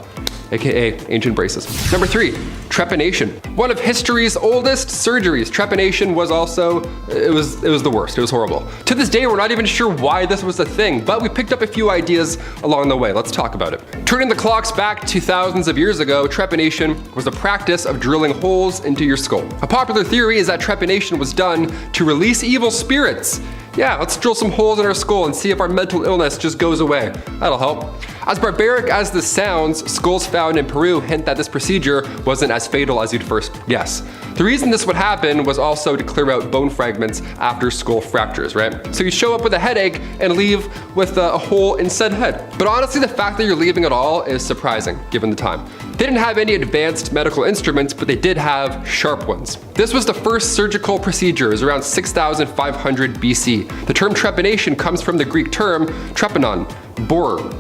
aka ancient braces. Number 3, trepanation. One of history's oldest surgeries. Trepanation was also, it was the worst. It was horrible. To this day, we're not even sure why this was a thing, but we picked up a few ideas along the way. Let's talk about it. Turning the clocks back to thousands of years ago, trepanation was the practice of drilling holes into your skull. A popular theory is that trepanation was done to release evil spirits. Yeah, let's drill some holes in our skull and see if our mental illness just goes away. That'll help. As barbaric as this sounds, skulls found in Peru hint that this procedure wasn't as fatal as you'd first guess. The reason this would happen was also to clear out bone fragments after skull fractures, right? So you show up with a headache and leave with a hole in said head. But honestly, the fact that you're leaving at all is surprising, given the time. They didn't have any advanced medical instruments, but they did have sharp ones. This was the first surgical procedure. It was around 6,500 BC. The term trepanation comes from the Greek term trepanon, borer,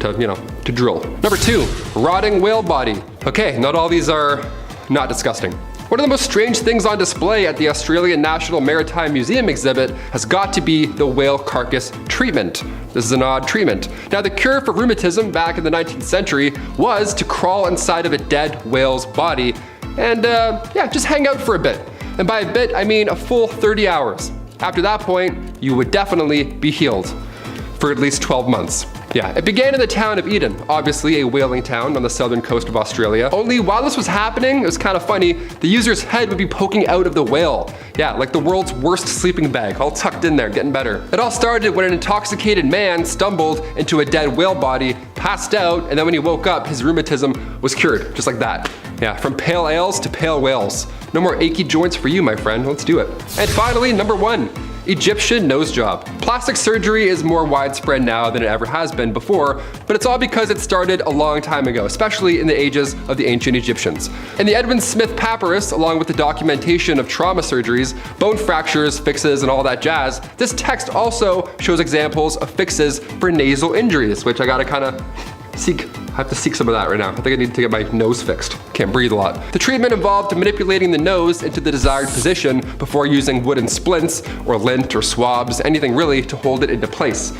to drill. Number 2, rotting whale body. Okay, not all these are not disgusting. One of the most strange things on display at the Australian National Maritime Museum exhibit has got to be the whale carcass treatment. This is an odd treatment. Now, the cure for rheumatism back in the 19th century was to crawl inside of a dead whale's body and just hang out for a bit. And by a bit, I mean a full 30 hours. After that point, you would definitely be healed for at least 12 months. Yeah, it began in the town of Eden, obviously a whaling town on the southern coast of Australia. Only while this was happening, it was kind of funny, the user's head would be poking out of the whale. Yeah, like the world's worst sleeping bag, all tucked in there, getting better. It all started when an intoxicated man stumbled into a dead whale body, passed out, and then when he woke up, his rheumatism was cured, just like that. Yeah, from pale ales to pale whales. No more achy joints for you, my friend, let's do it. And finally, number 1. Egyptian nose job. Plastic surgery is more widespread now than it ever has been before, but it's all because it started a long time ago, especially in the ages of the ancient Egyptians. In the Edmund Smith Papyrus, along with the documentation of trauma surgeries, bone fractures, fixes, and all that jazz, this text also shows examples of fixes for nasal injuries, which I gotta kinda I have to seek some of that right now. I think I need to get my nose fixed. Can't breathe a lot. The treatment involved manipulating the nose into the desired position before using wooden splints or lint or swabs, anything really to hold it into place.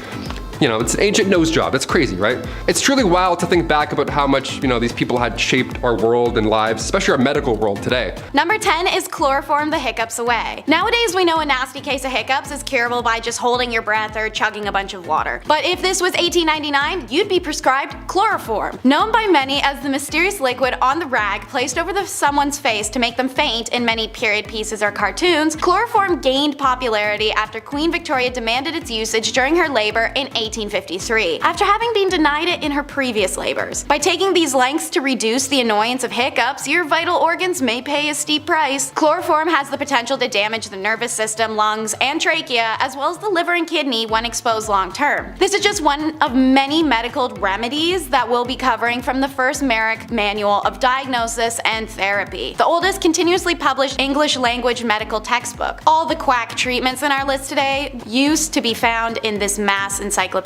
You know, it's an ancient nose job. It's crazy, right? It's truly wild to think back about how much, these people had shaped our world and lives, especially our medical world today. Number 10 is chloroform the hiccups away. Nowadays we know a nasty case of hiccups is curable by just holding your breath or chugging a bunch of water. But if this was 1899, you'd be prescribed chloroform. Known by many as the mysterious liquid on the rag placed over someone's face to make them faint in many period pieces or cartoons, chloroform gained popularity after Queen Victoria demanded its usage during her labor in 1853, after having been denied it in her previous labors. By taking these lengths to reduce the annoyance of hiccups, your vital organs may pay a steep price. Chloroform has the potential to damage the nervous system, lungs, and trachea, as well as the liver and kidney when exposed long term. This is just one of many medical remedies that we'll be covering from the first Merrick Manual of Diagnosis and Therapy, the oldest continuously published English language medical textbook. All the quack treatments in our list today used to be found in this mass encyclopedia.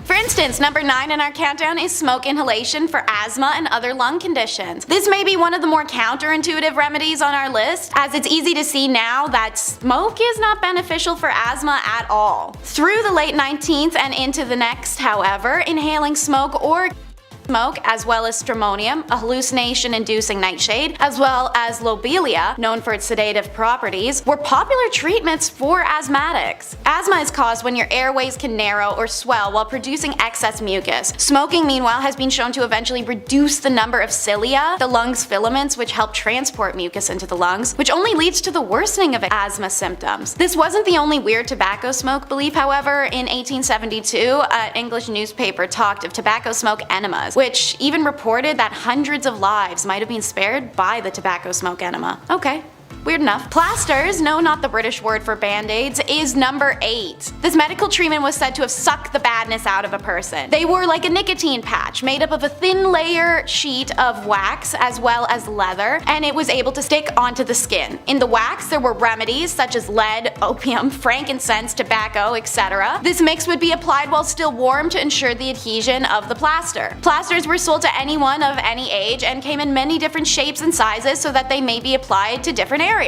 For instance, number 9 in our countdown is smoke inhalation for asthma and other lung conditions. This may be one of the more counterintuitive remedies on our list, as it's easy to see now that smoke is not beneficial for asthma at all. Through the late 19th and into the next, however, inhaling smoke or smoke, as well as stramonium, a hallucination-inducing nightshade, as well as lobelia, known for its sedative properties, were popular treatments for asthmatics. Asthma is caused when your airways can narrow or swell while producing excess mucus. Smoking, meanwhile, has been shown to eventually reduce the number of cilia, the lungs' filaments which help transport mucus into the lungs, which only leads to the worsening of asthma symptoms. This wasn't the only weird tobacco smoke belief, however. In 1872, an English newspaper talked of tobacco smoke enemas, which even reported that hundreds of lives might have been spared by the tobacco smoke enema. Okay. Weird enough. Plasters, no, not the British word for band-aids, is number 8. This medical treatment was said to have sucked the badness out of a person. They were like a nicotine patch made up of a thin layer sheet of wax as well as leather, and it was able to stick onto the skin. In the wax there were remedies such as lead, opium, frankincense, tobacco, etc. This mix would be applied while still warm to ensure the adhesion of the plaster. Plasters were sold to anyone of any age and came in many different shapes and sizes so that they may be applied to different areas.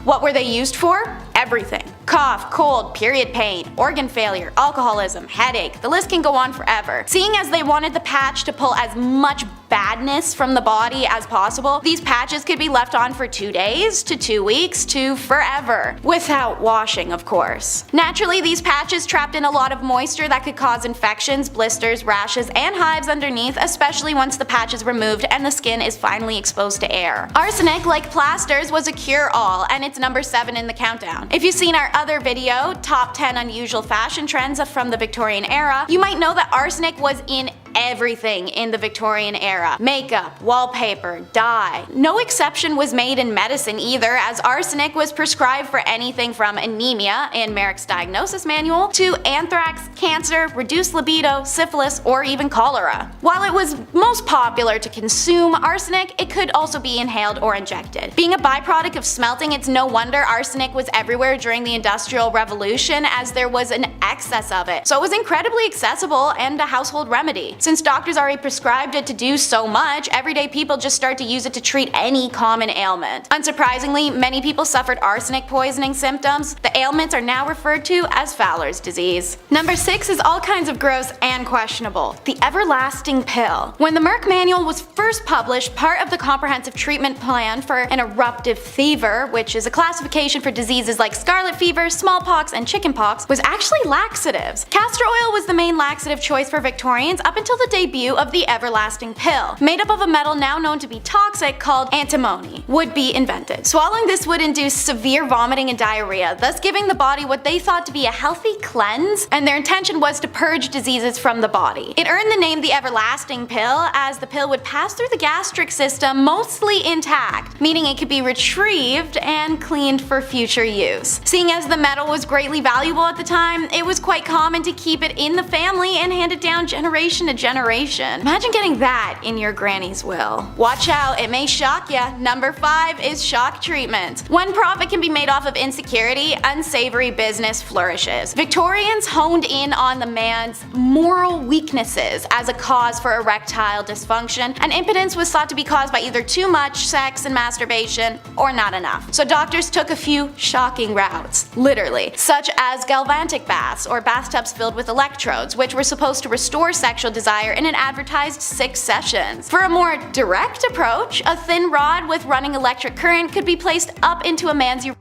What were they used for? Everything. Cough, cold, period pain, organ failure, alcoholism, headache, the list can go on forever. Seeing as they wanted the patch to pull as much badness from the body as possible, these patches could be left on for 2 days to 2 weeks to forever. Without washing, of course. Naturally, these patches trapped in a lot of moisture that could cause infections, blisters, rashes, and hives underneath, especially once the patch is removed and the skin is finally exposed to air. Arsenic, like plasters, was a cure-all, and it's number 7 in the countdown. If you've seen our other video, Top 10 Unusual Fashion Trends from the Victorian Era, you might know that arsenic was in everything in the Victorian era. Makeup, wallpaper, dye. No exception was made in medicine either, as arsenic was prescribed for anything from anemia in Merrick's Diagnosis Manual to anthrax, cancer, reduced libido, syphilis, or even cholera. While it was most popular to consume arsenic, it could also be inhaled or injected. Being a byproduct of smelting, it's no wonder arsenic was everywhere during the Industrial Revolution, as there was an excess of it. So it was incredibly accessible and a household remedy. Since doctors already prescribed it to do so much, everyday people just start to use it to treat any common ailment. Unsurprisingly, many people suffered arsenic poisoning symptoms. The ailments are now referred to as Fowler's disease. Number 6 is all kinds of gross and questionable. The everlasting pill. When the Merck Manual was first published, part of the comprehensive treatment plan for an eruptive fever, which is a classification for diseases like scarlet fever, smallpox, and chickenpox, was actually laxatives. Castor oil was the main laxative choice for Victorians up until until the debut of the everlasting pill, made up of a metal now known to be toxic called antimony, would be invented. Swallowing this would induce severe vomiting and diarrhea, thus giving the body what they thought to be a healthy cleanse, and their intention was to purge diseases from the body. It earned the name the everlasting pill, as the pill would pass through the gastric system mostly intact, meaning it could be retrieved and cleaned for future use. Seeing as the metal was greatly valuable at the time, it was quite common to keep it in the family and hand it down generation to generation. Imagine getting that in your granny's will. Watch out, it may shock ya. Number 5 is shock treatment. When profit can be made off of insecurity, unsavory business flourishes. Victorians honed in on the man's moral weaknesses as a cause for erectile dysfunction, and impotence was thought to be caused by either too much sex and masturbation or not enough. So doctors took a few shocking routes, literally, such as galvanic baths or bathtubs filled with electrodes, which were supposed to restore sexual desire in an advertised 6 sessions. For a more direct approach, a thin rod with running electric current could be placed up into a man's urethra.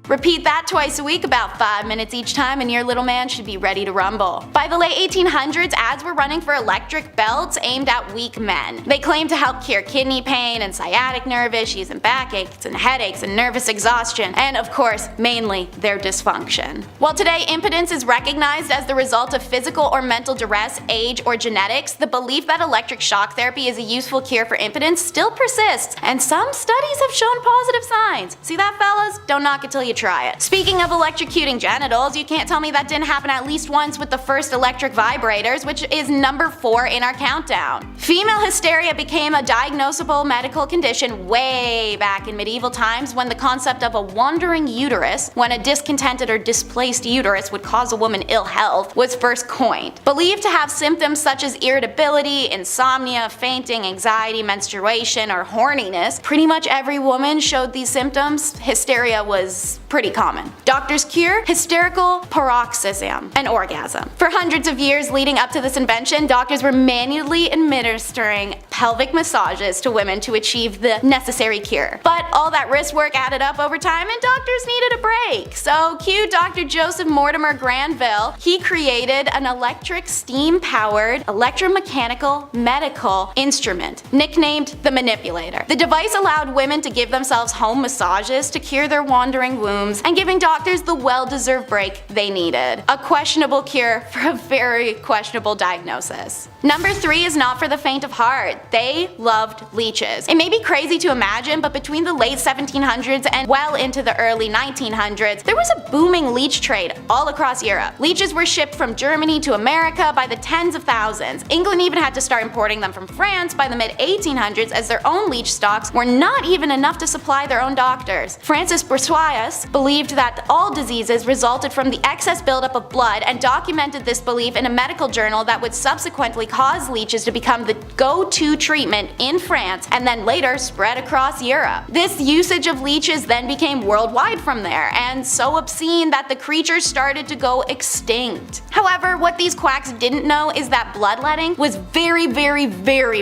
Repeat that twice a week, about 5 minutes each time, and your little man should be ready to rumble. By the late 1800s, ads were running for electric belts aimed at weak men. They claimed to help cure kidney pain and sciatic nerve issues and backaches and headaches and nervous exhaustion, and of course, mainly their dysfunction. While today impotence is recognized as the result of physical or mental duress, age, or genetics, the belief that electric shock therapy is a useful cure for impotence still persists, and some studies have shown positive signs. See that, fellas? Don't knock it till you try it. Speaking of electrocuting genitals, you can't tell me that didn't happen at least once with the first electric vibrators, which is number 4 in our countdown. Female hysteria became a diagnosable medical condition way back in medieval times, when the concept of a wandering uterus, when a discontented or displaced uterus would cause a woman ill health, was first coined. Believed to have symptoms such as irritability, insomnia, fainting, anxiety, menstruation, or horniness, pretty much every woman showed these symptoms. Hysteria was pretty common. Doctors cure hysterical paroxysm, an orgasm. For hundreds of years leading up to this invention, doctors were manually administering pelvic massages to women to achieve the necessary cure. But all that wrist work added up over time, and doctors needed a break. So cue Dr. Joseph Mortimer Granville. He created an electric steam-powered electromechanical medical instrument, nicknamed the manipulator. The device allowed women to give themselves home massages to cure their wandering wombs, and giving doctors the well-deserved break they needed. A questionable cure for a very questionable diagnosis. Number 3 is not for the faint of heart. They loved leeches. It may be crazy to imagine, but between the late 1700s and well into the early 1900s, there was a booming leech trade all across Europe. Leeches were shipped from Germany to America by the tens of thousands. England even had to start importing them from France by the mid-1800s, as their own leech stocks were not even enough to supply their own doctors. Francis Bourgeois believed that all diseases resulted from the excess buildup of blood, and documented this belief in a medical journal that would subsequently cause leeches to become the go-to treatment in France, and then later spread across Europe. This usage of leeches then became worldwide from there, and so obscene that the creatures started to go extinct. However, what these quacks didn't know is that bloodletting was very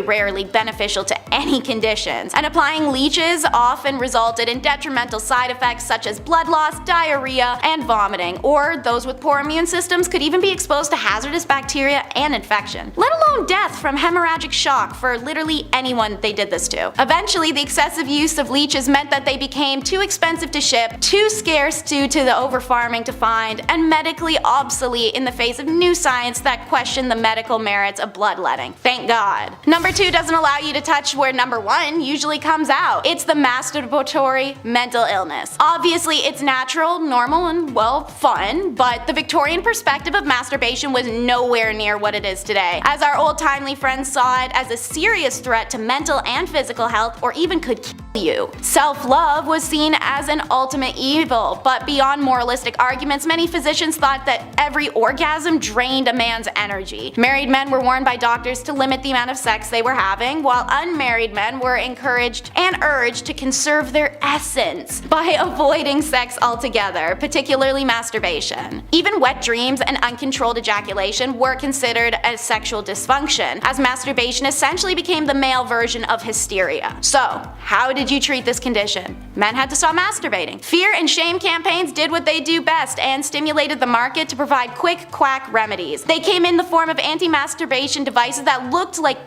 rarely beneficial to any conditions, and applying leeches often resulted in detrimental side effects such as blood loss, diarrhea, and vomiting, or those with poor immune systems could even be exposed to hazardous bacteria and infection, let alone death from hemorrhagic shock for literally anyone they did this to. Eventually, the excessive use of leeches meant that they became too expensive to ship, too scarce due to the over-farming to find, and medically obsolete in the face of new science that questioned the medical merits of bloodletting. Thank God. Number 2 doesn't allow you to touch where number 1 usually comes out. It's the masturbatory mental illness. Obviously, it's natural, normal, and well, fun, but the Victorian perspective of masturbation was nowhere near what it is today, as our old-timely friends saw it as a serious threat to mental and physical health, or even could kill you. Self-love was seen as an ultimate evil, but beyond moralistic arguments, many physicians thought that every orgasm drained a man's energy. Married men were warned by doctors to limit the amount of sex they were having, while unmarried men were encouraged and urged to conserve their essence by avoiding sex altogether, particularly masturbation. Even wet dreams and uncontrolled ejaculation were considered a sexual dysfunction, as masturbation essentially became the male version of hysteria. So, how did did you treat this condition? Men had to stop masturbating. Fear and shame campaigns did what they do best and stimulated the market to provide quick quack remedies. They came in the form of anti-masturbation devices that looked like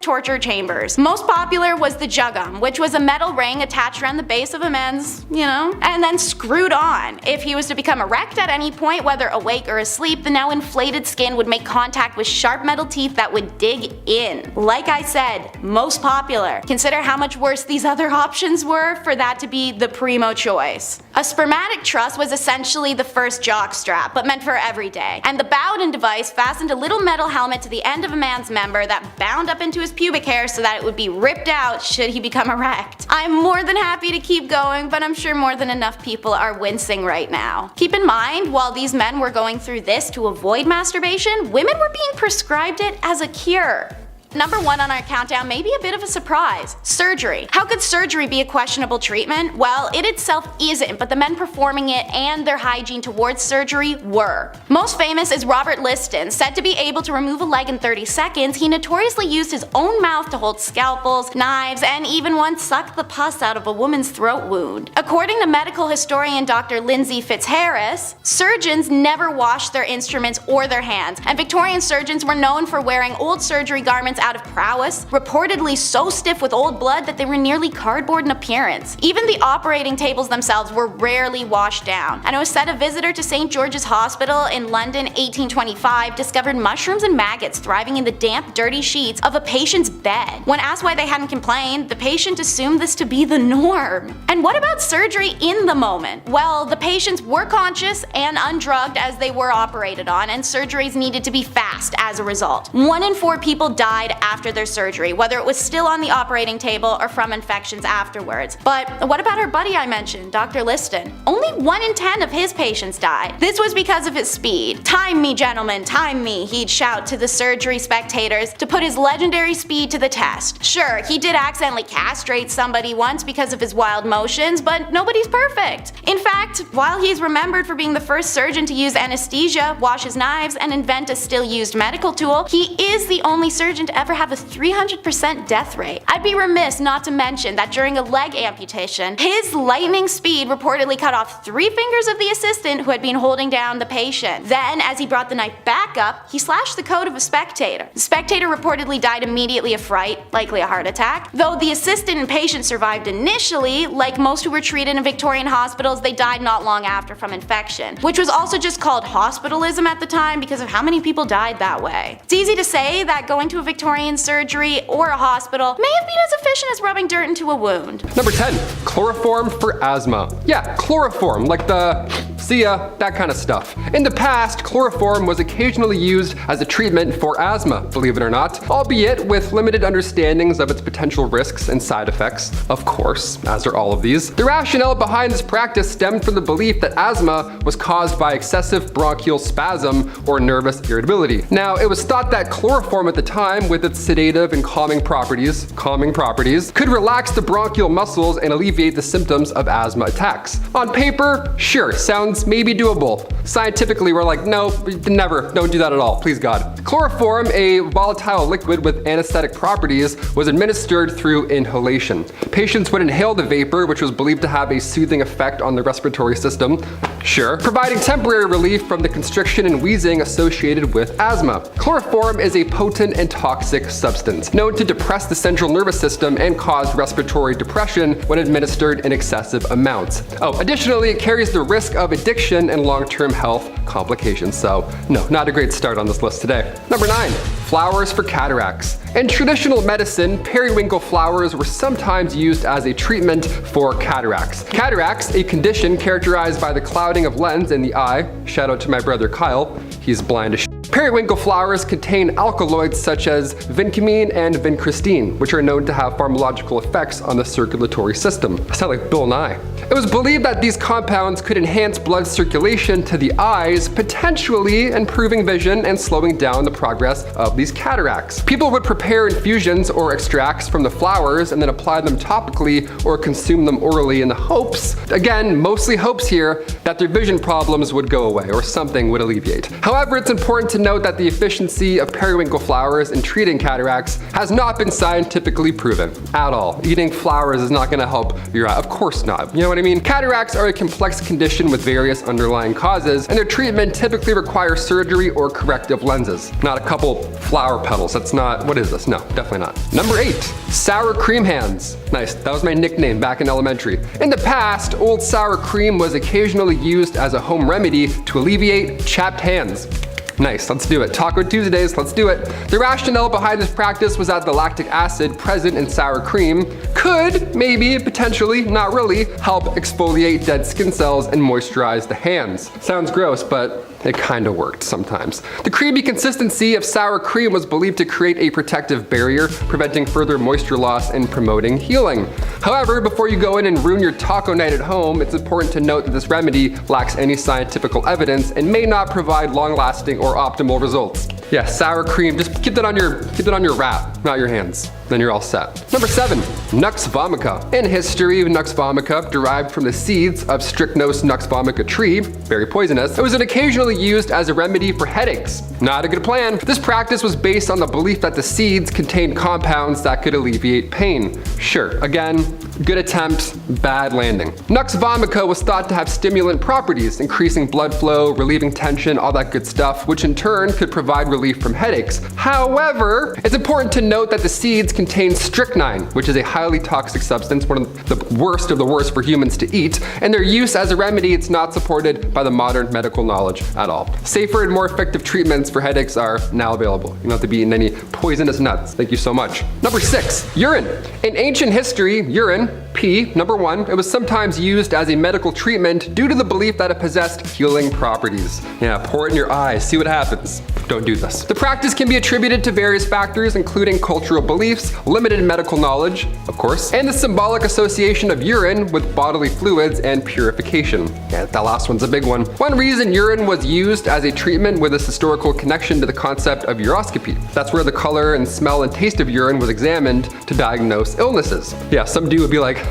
torture chambers. Most popular was the juggum, which was a metal ring attached around the base of a man's, and then screwed on. If he was to become erect at any point, whether awake or asleep, the now inflated skin would make contact with sharp metal teeth that would dig in. Like I said, most popular. Consider how much worse these other options were for that to be the primo choice. A spermatic truss was essentially the first jock strap, but meant for every day. And the Bowden device fastened a little metal helmet to the end of a man's member that bound up into his pubic hair so that it would be ripped out should he become erect. I'm more than happy to keep going, but I'm sure more than enough people are wincing right now. Keep in mind, while these men were going through this to avoid masturbation, women were being prescribed it as a cure. Number 1 on our countdown may be a bit of a surprise. Surgery. How could surgery be a questionable treatment? Well, it itself isn't, but the men performing it and their hygiene towards surgery were. Most famous is Robert Liston. Said to be able to remove a leg in 30 seconds, he notoriously used his own mouth to hold scalpels, knives, and even once sucked the pus out of a woman's throat wound. According to medical historian Dr. Lindsay Fitzharris, surgeons never washed their instruments or their hands, and Victorian surgeons were known for wearing old surgery garments out of prowess, reportedly so stiff with old blood that they were nearly cardboard in appearance. Even the operating tables themselves were rarely washed down. And it was said a visitor to St. George's Hospital in London 1825 discovered mushrooms and maggots thriving in the damp, dirty sheets of a patient's bed. When asked why they hadn't complained, the patient assumed this to be the norm. And what about surgery in the moment? Well, the patients were conscious and undrugged as they were operated on, and surgeries needed to be fast as a result. 1 in 4 people died after their surgery, whether it was still on the operating table or from infections afterwards. But what about our buddy I mentioned, Dr. Liston? Only 1 in 10 of his patients died. This was because of his speed. "Time me, gentlemen, time me," he'd shout to the surgery spectators to put his legendary speed to the test. Sure, he did accidentally castrate somebody once because of his wild motions, but nobody's perfect. In fact, while he's remembered for being the first surgeon to use anesthesia, wash his knives, and invent a still used medical tool, he is the only surgeon to ever have a 300% death rate. I'd be remiss not to mention that during a leg amputation, his lightning speed reportedly cut off 3 fingers of the assistant who had been holding down the patient. Then, as he brought the knife back up, he slashed the coat of a spectator. The spectator reportedly died immediately of fright, likely a heart attack. Though the assistant and patient survived initially, like most who were treated in Victorian hospitals, they died not long after from infection, which was also just called hospitalism at the time because of how many people died that way. It's easy to say that going to a Victorian surgery or a hospital may have been as efficient as rubbing dirt into a wound. Number 10. Chloroform for asthma. Yeah, chloroform, like the see ya, that kind of stuff. In the past, chloroform was occasionally used as a treatment for asthma, believe it or not, albeit with limited understandings of its potential risks and side effects, of course, as are all of these. The rationale behind this practice stemmed from the belief that asthma was caused by excessive bronchial spasm or nervous irritability. Now, it was thought that chloroform at the time, with its sedative and calming properties, could relax the bronchial muscles and alleviate the symptoms of asthma attacks. On paper, sure, sounds maybe doable. Scientifically, we're like, no, never, don't do that at all, please God. Chloroform, a volatile liquid with anesthetic properties, was administered through inhalation. Patients would inhale the vapor, which was believed to have a soothing effect on the respiratory system, sure, providing temporary relief from the constriction and wheezing associated with asthma. Chloroform is a potent and toxic substance, known to depress the central nervous system and cause respiratory depression when administered in excessive amounts. Oh, additionally, it carries the risk of addiction and long-term health complications, so no, not a great start on this list today. Number 9. Flowers for cataracts. In traditional medicine, periwinkle flowers were sometimes used as a treatment for cataracts. Cataracts, a condition characterized by the clouding of lens in the eye. Shout out to my brother Kyle, he's blind as shit. Periwinkle flowers contain alkaloids such as vincamine and vincristine, which are known to have pharmacological effects on the circulatory system. I sound like Bill Nye. It was believed that these compounds could enhance blood circulation to the eyes, potentially improving vision and slowing down the progress of these cataracts. People would prepare infusions or extracts from the flowers and then apply them topically or consume them orally in the hopes, again, mostly hopes here, that their vision problems would go away or something would alleviate. However, it's important to note that the efficiency of periwinkle flowers in treating cataracts has not been scientifically proven at all. Eating flowers is not going to help your eye. Of course not. You know what I mean? Cataracts are a complex condition with various underlying causes, and their treatment typically requires surgery or corrective lenses. Not a couple flower petals. That's not, what is this? No, definitely not. Number 8, sour cream hands. Nice, that was my nickname back in elementary. In the past, old sour cream was occasionally used as a home remedy to alleviate chapped hands. Nice, let's do it. Taco Tuesdays, let's do it. The rationale behind this practice was that the lactic acid present in sour cream could, maybe, potentially, not really, help exfoliate dead skin cells and moisturize the hands. Sounds gross, but it kind of worked sometimes. The creamy consistency of sour cream was believed to create a protective barrier, preventing further moisture loss and promoting healing. However, before you go in and ruin your taco night at home, it's important to note that this remedy lacks any scientific evidence and may not provide long-lasting or optimal results. Yeah, sour cream, just keep that on your wrap, not your hands. Then you're all set. Number 7, Nux vomica. In history, Nux vomica derived from the seeds of Strychnos nux vomica tree, very poisonous. It was occasionally used as a remedy for headaches. Not a good plan. This practice was based on the belief that the seeds contained compounds that could alleviate pain. Sure, again, good attempt, bad landing. Nux vomica was thought to have stimulant properties, increasing blood flow, relieving tension, all that good stuff, which in turn could provide relief from headaches. However, it's important to note that the seeds contain strychnine, which is a highly toxic substance, one of the worst for humans to eat, and their use as a remedy, it's not supported by the modern medical knowledge at all. Safer and more effective treatments for headaches are now available. You don't have to be eating any poisonous nuts. Thank you so much. Number 6, urine. In ancient history, urine, pee, number 1, it was sometimes used as a medical treatment due to the belief that it possessed healing properties. Yeah, pour it in your eyes, see what happens. Don't do this. The practice can be attributed to various factors, including cultural beliefs, limited medical knowledge, of course, and the symbolic association of urine with bodily fluids and purification. Yeah, that last one's a big one. One reason urine was used as a treatment with this historical connection to the concept of uroscopy. That's where the color and smell and taste of urine was examined to diagnose illnesses. Yeah, some dude would be like,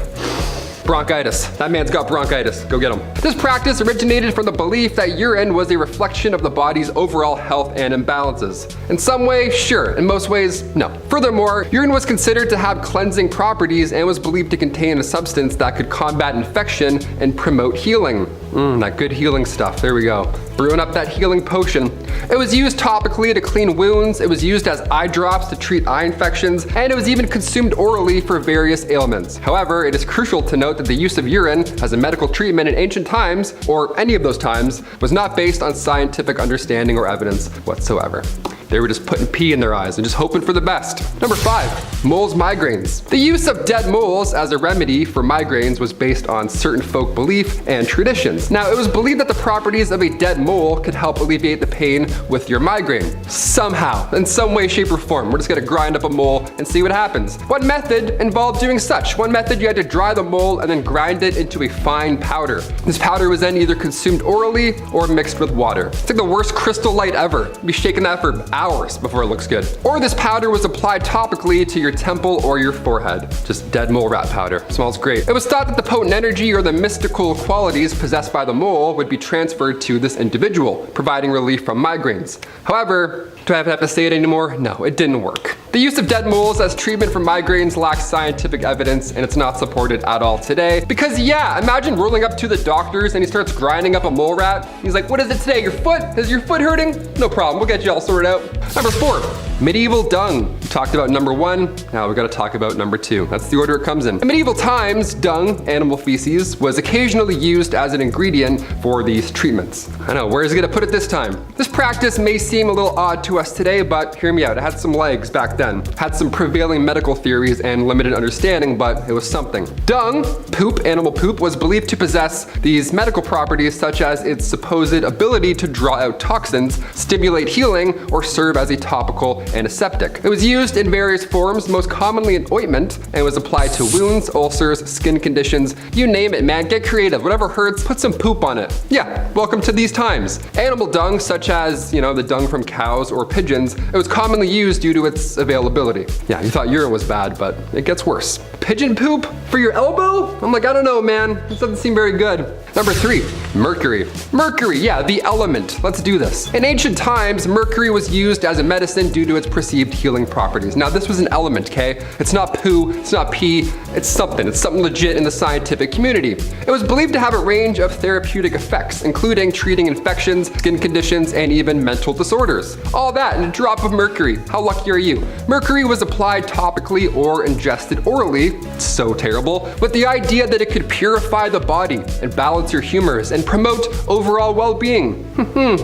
bronchitis. That man's got bronchitis. Go get him. This practice originated from the belief that urine was a reflection of the body's overall health and imbalances. In some way, sure. In most ways, no. Furthermore, urine was considered to have cleansing properties and was believed to contain a substance that could combat infection and promote healing. That good healing stuff. There we go. Brewing up that healing potion. It was used topically to clean wounds, it was used as eye drops to treat eye infections, and it was even consumed orally for various ailments. However, it is crucial to note that the use of urine as a medical treatment in ancient times, or any of those times, was not based on scientific understanding or evidence whatsoever. They were just putting pee in their eyes and just hoping for the best. Number 5, moles migraines. The use of dead moles as a remedy for migraines was based on certain folk belief and traditions. Now, it was believed that the properties of a dead mole could help alleviate the pain with your migraine. Somehow, in some way, shape, or form. We're just gonna grind up a mole and see what happens. What method involved doing such? One method, you had to dry the mole and then grind it into a fine powder. This powder was then either consumed orally or mixed with water. It's like the worst crystal light ever. You'd be shaking that for hours before it looks good. Or this powder was applied topically to your temple or your forehead. Just dead mole rat powder. Smells great. It was thought that the potent energy or the mystical qualities possessed by the mole would be transferred to this individual, providing relief from migraines. However, do I have to say it anymore? No, it didn't work. The use of dead moles as treatment for migraines lacks scientific evidence, and it's not supported at all today. Because yeah, imagine rolling up to the doctors and he starts grinding up a mole rat. He's like, what is it today? Your foot? Is your foot hurting? No problem, we'll get you all sorted out. Number 4, medieval dung. We talked about number 1, now we gotta talk about number 2. That's the order it comes in. In medieval times, dung, animal feces, was occasionally used as an ingredient for these treatments. I know, where is it gonna put it this time? This practice may seem a little odd to us today, but hear me out, it had some legs back then. Had some prevailing medical theories and limited understanding, but it was something. Dung, poop, animal poop, was believed to possess these medical properties such as its supposed ability to draw out toxins, stimulate healing, or serve as a topical antiseptic. It was used used in various forms, most commonly in ointment, and was applied to wounds, ulcers, skin conditions, you name it, man. Get creative. Whatever hurts, put some poop on it. Yeah, welcome to these times. Animal dung, such as, the dung from cows or pigeons, it was commonly used due to its availability. Yeah, you thought urine was bad, but it gets worse. Pigeon poop for your elbow? I'm like, I don't know, man. This doesn't seem very good. Number 3, mercury. Mercury, yeah, the element. Let's do this. In ancient times, mercury was used as a medicine due to its perceived healing properties. Now, this was an element, okay? It's not poo, it's not pee, it's something. It's something legit in the scientific community. It was believed to have a range of therapeutic effects, including treating infections, skin conditions, and even mental disorders. All that in a drop of mercury. How lucky are you? Mercury was applied topically or ingested orally, so terrible, with the idea that it could purify the body and balance your humors and promote overall well-being.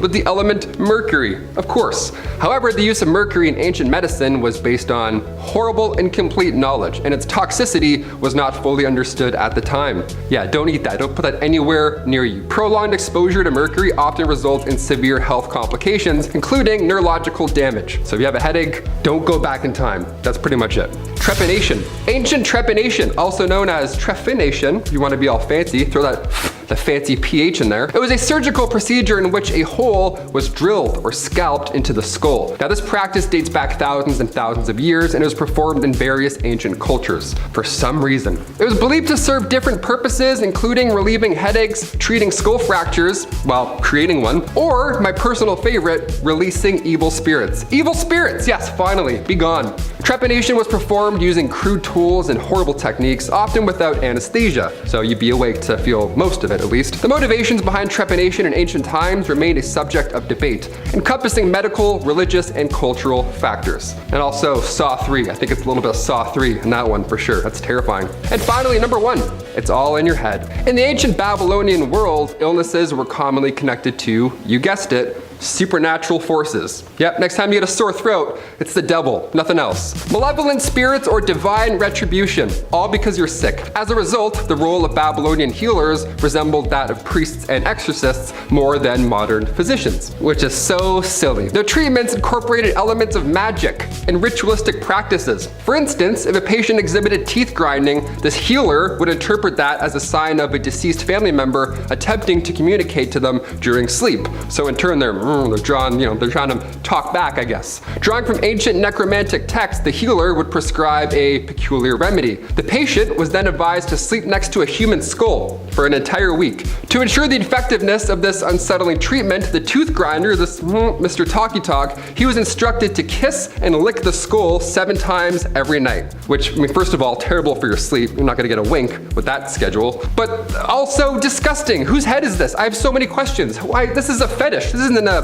With the element mercury, of course. However, the use of mercury in ancient medicine was based on horrible, incomplete knowledge, and its toxicity was not fully understood at the time. Yeah, don't eat that. Don't put that anywhere near you. Prolonged exposure to mercury often results in severe health complications, including neurological damage. So if you have a headache, don't go back in time. That's pretty much it. Trepanation. Ancient trepanation, also known as trephination, if you want to be all fancy, throw the fancy pH in there. It was a surgical procedure in which a hole was drilled or scalped into the skull. Now, this practice dates back thousands and thousands of years, and it was performed in various ancient cultures for some reason. It was believed to serve different purposes, including relieving headaches, treating skull fractures, well, creating one, or my personal favorite, releasing evil spirits. Evil spirits, yes, finally, be gone. Trepanation was performed using crude tools and horrible techniques, often without anesthesia, so you'd be awake to feel most of it at least. The motivations behind trepanation in ancient times remained a subject of debate, encompassing medical, religious, and cultural factors. And also Saw 3, I think it's a little bit of Saw 3 in that one for sure, that's terrifying. And finally, number 1, it's all in your head. In the ancient Babylonian world, illnesses were commonly connected to, you guessed it, supernatural forces. Yep, next time you get a sore throat, it's the devil, nothing else. Malevolent spirits or divine retribution, all because you're sick. As a result, the role of Babylonian healers resembled that of priests and exorcists more than modern physicians, which is so silly. Their treatments incorporated elements of magic and ritualistic practices. For instance, if a patient exhibited teeth grinding, this healer would interpret that as a sign of a deceased family member attempting to communicate to them during sleep. So in turn, they're trying to talk back, I guess. Drawing from ancient necromantic texts, the healer would prescribe a peculiar remedy. The patient was then advised to sleep next to a human skull for an entire week. To ensure the effectiveness of this unsettling treatment, the tooth grinder, this Mr. Talky Talk, he was instructed to kiss and lick the skull 7 times every night. Which, first of all, terrible for your sleep. You're not gonna get a wink with that schedule. But also disgusting. Whose head is this? I have so many questions. Why? This is a fetish. This isn't a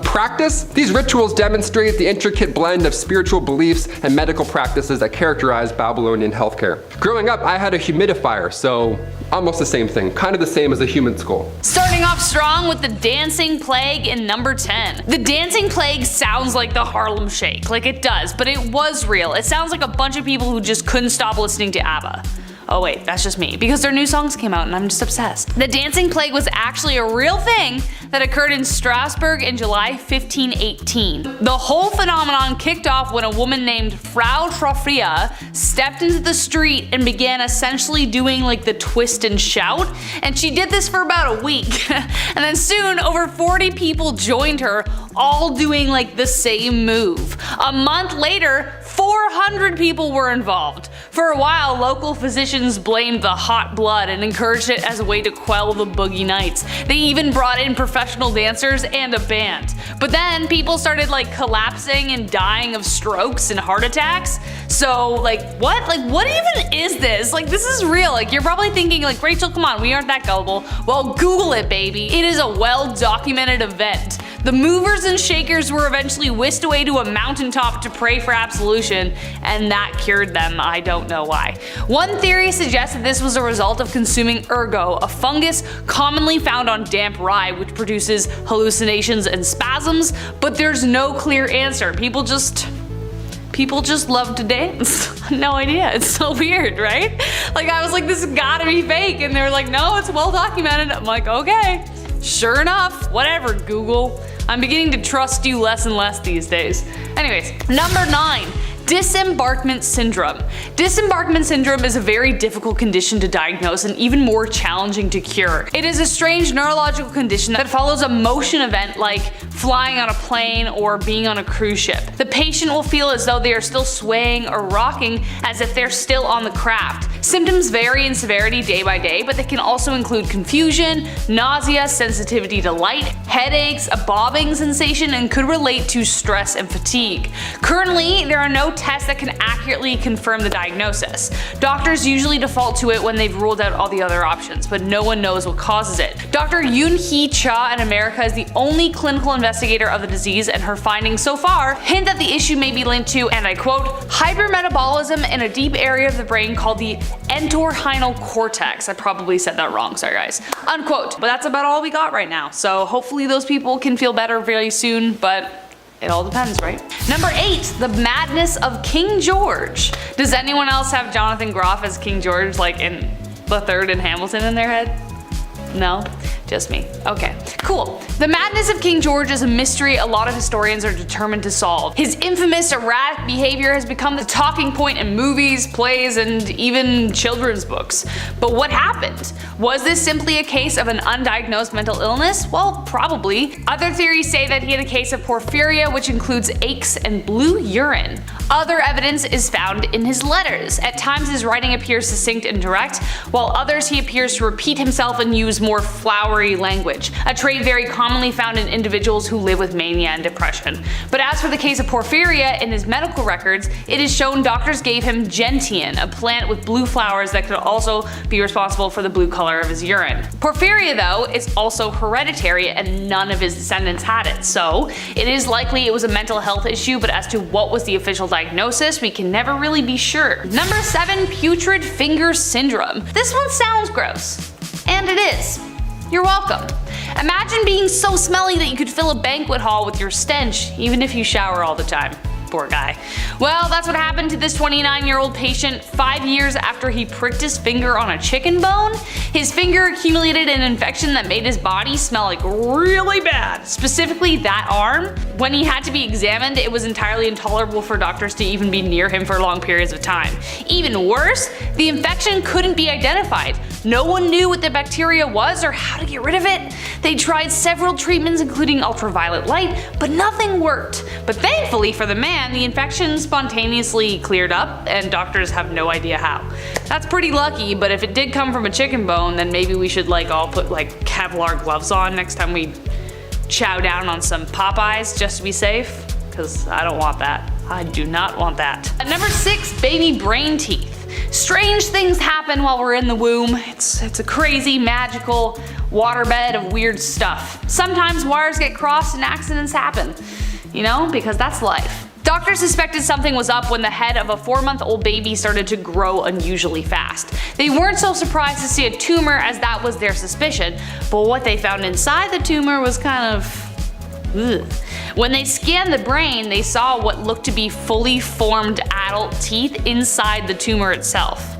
practice. These rituals demonstrate the intricate blend of spiritual beliefs and medical practices that characterize Babylonian healthcare. Growing up, I had a humidifier, so almost the same thing, kind of the same as a human skull. Starting off strong with the dancing plague in number 10. The dancing plague sounds like the Harlem Shake, like it does, but it was real. It sounds like a bunch of people who just couldn't stop listening to ABBA. Oh wait, that's just me, because their new songs came out and I'm just obsessed. The dancing plague was actually a real thing that occurred in Strasbourg in July 1518. The whole phenomenon kicked off when a woman named Frau Trofria stepped into the street and began essentially doing like the twist and shout, and she did this for about a week. And then soon, over 40 people joined her, all doing like the same move. A month later, 400 people were involved. For a while, local physicians blamed the hot blood and encouraged it as a way to quell the boogie nights. They even brought in professional dancers and a band. But then people started like collapsing and dying of strokes and heart attacks. So like what? Like what even is this? Like this is real. Like you're probably thinking like, Rachel, come on, we aren't that gullible. Well, Google it, baby. It is a well-documented event. The movers and shakers were eventually whisked away to a mountaintop to pray for absolution, and that cured them. I don't know why. One theory suggests that this was a result of consuming ergo, a fungus commonly found on damp rye which produces hallucinations and spasms, but there's no clear answer. People just love to dance. No idea. It's so weird, right? Like I was like, this has gotta be fake, and they were like, no, it's well documented. I'm like, okay. Sure enough, whatever, Google. I'm beginning to trust you less and less these days. Anyways, number 9. Disembarkment syndrome. Disembarkment syndrome is a very difficult condition to diagnose and even more challenging to cure. It is a strange neurological condition that follows a motion event like flying on a plane or being on a cruise ship. The patient will feel as though they are still swaying or rocking as if they're still on the craft. Symptoms vary in severity day by day, but they can also include confusion, nausea, sensitivity to light, headaches, a bobbing sensation, and could relate to stress and fatigue. Currently, there are no tests that can accurately confirm the diagnosis. Doctors usually default to it when they've ruled out all the other options, but no one knows what causes it. Dr. Yoon-hee Cha in America is the only clinical investigator of the disease, and her findings so far hint that the issue may be linked to, and I quote, hypermetabolism in a deep area of the brain called the entorhinal cortex. I probably said that wrong, sorry guys. Unquote. But that's about all we got right now, so hopefully those people can feel better very soon, but it all depends, right? Number 8, the madness of King George. Does anyone else have Jonathan Groff as King George, like in The Third in Hamilton in their head? No? Just me. Okay, cool. The madness of King George is a mystery a lot of historians are determined to solve. His infamous erratic behavior has become the talking point in movies, plays, and even children's books. But what happened? Was this simply a case of an undiagnosed mental illness? Well, probably. Other theories say that he had a case of porphyria, which includes aches and blue urine. Other evidence is found in his letters. At times his writing appears succinct and direct, while others he appears to repeat himself and use more flowery language, a trait very commonly found in individuals who live with mania and depression. But as for the case of porphyria, in his medical records, it is shown doctors gave him gentian, a plant with blue flowers that could also be responsible for the blue color of his urine. Porphyria, though, is also hereditary and none of his descendants had it, so it is likely it was a mental health issue, but as to what was the official diagnosis, we can never really be sure. Number 7, putrid finger syndrome. This one sounds gross. And it is. You're welcome. Imagine being so smelly that you could fill a banquet hall with your stench, even if you shower all the time. Poor guy. Well, that's what happened to this 29-year-old patient 5 years after he pricked his finger on a chicken bone. His finger accumulated an infection that made his body smell like really bad, specifically that arm. When he had to be examined, it was entirely intolerable for doctors to even be near him for long periods of time. Even worse, the infection couldn't be identified. No one knew what the bacteria was or how to get rid of it. They tried several treatments including ultraviolet light, but nothing worked. But thankfully for the man, the infection spontaneously cleared up and doctors have no idea how. That's pretty lucky, but if it did come from a chicken bone, then maybe we should all put Kevlar gloves on next time we chow down on some Popeyes just to be safe, because I don't want that. I do not want that. At number 6, baby brain teeth. Strange things happen while we're in the womb. It's a crazy, magical waterbed of weird stuff. Sometimes wires get crossed and accidents happen, you know, because that's life. Doctors suspected something was up when the head of a 4-month-old baby started to grow unusually fast. They weren't so surprised to see a tumor, as that was their suspicion, but what they found inside the tumor was kind of ugh. When they scanned the brain, they saw what looked to be fully formed adult teeth inside the tumor itself.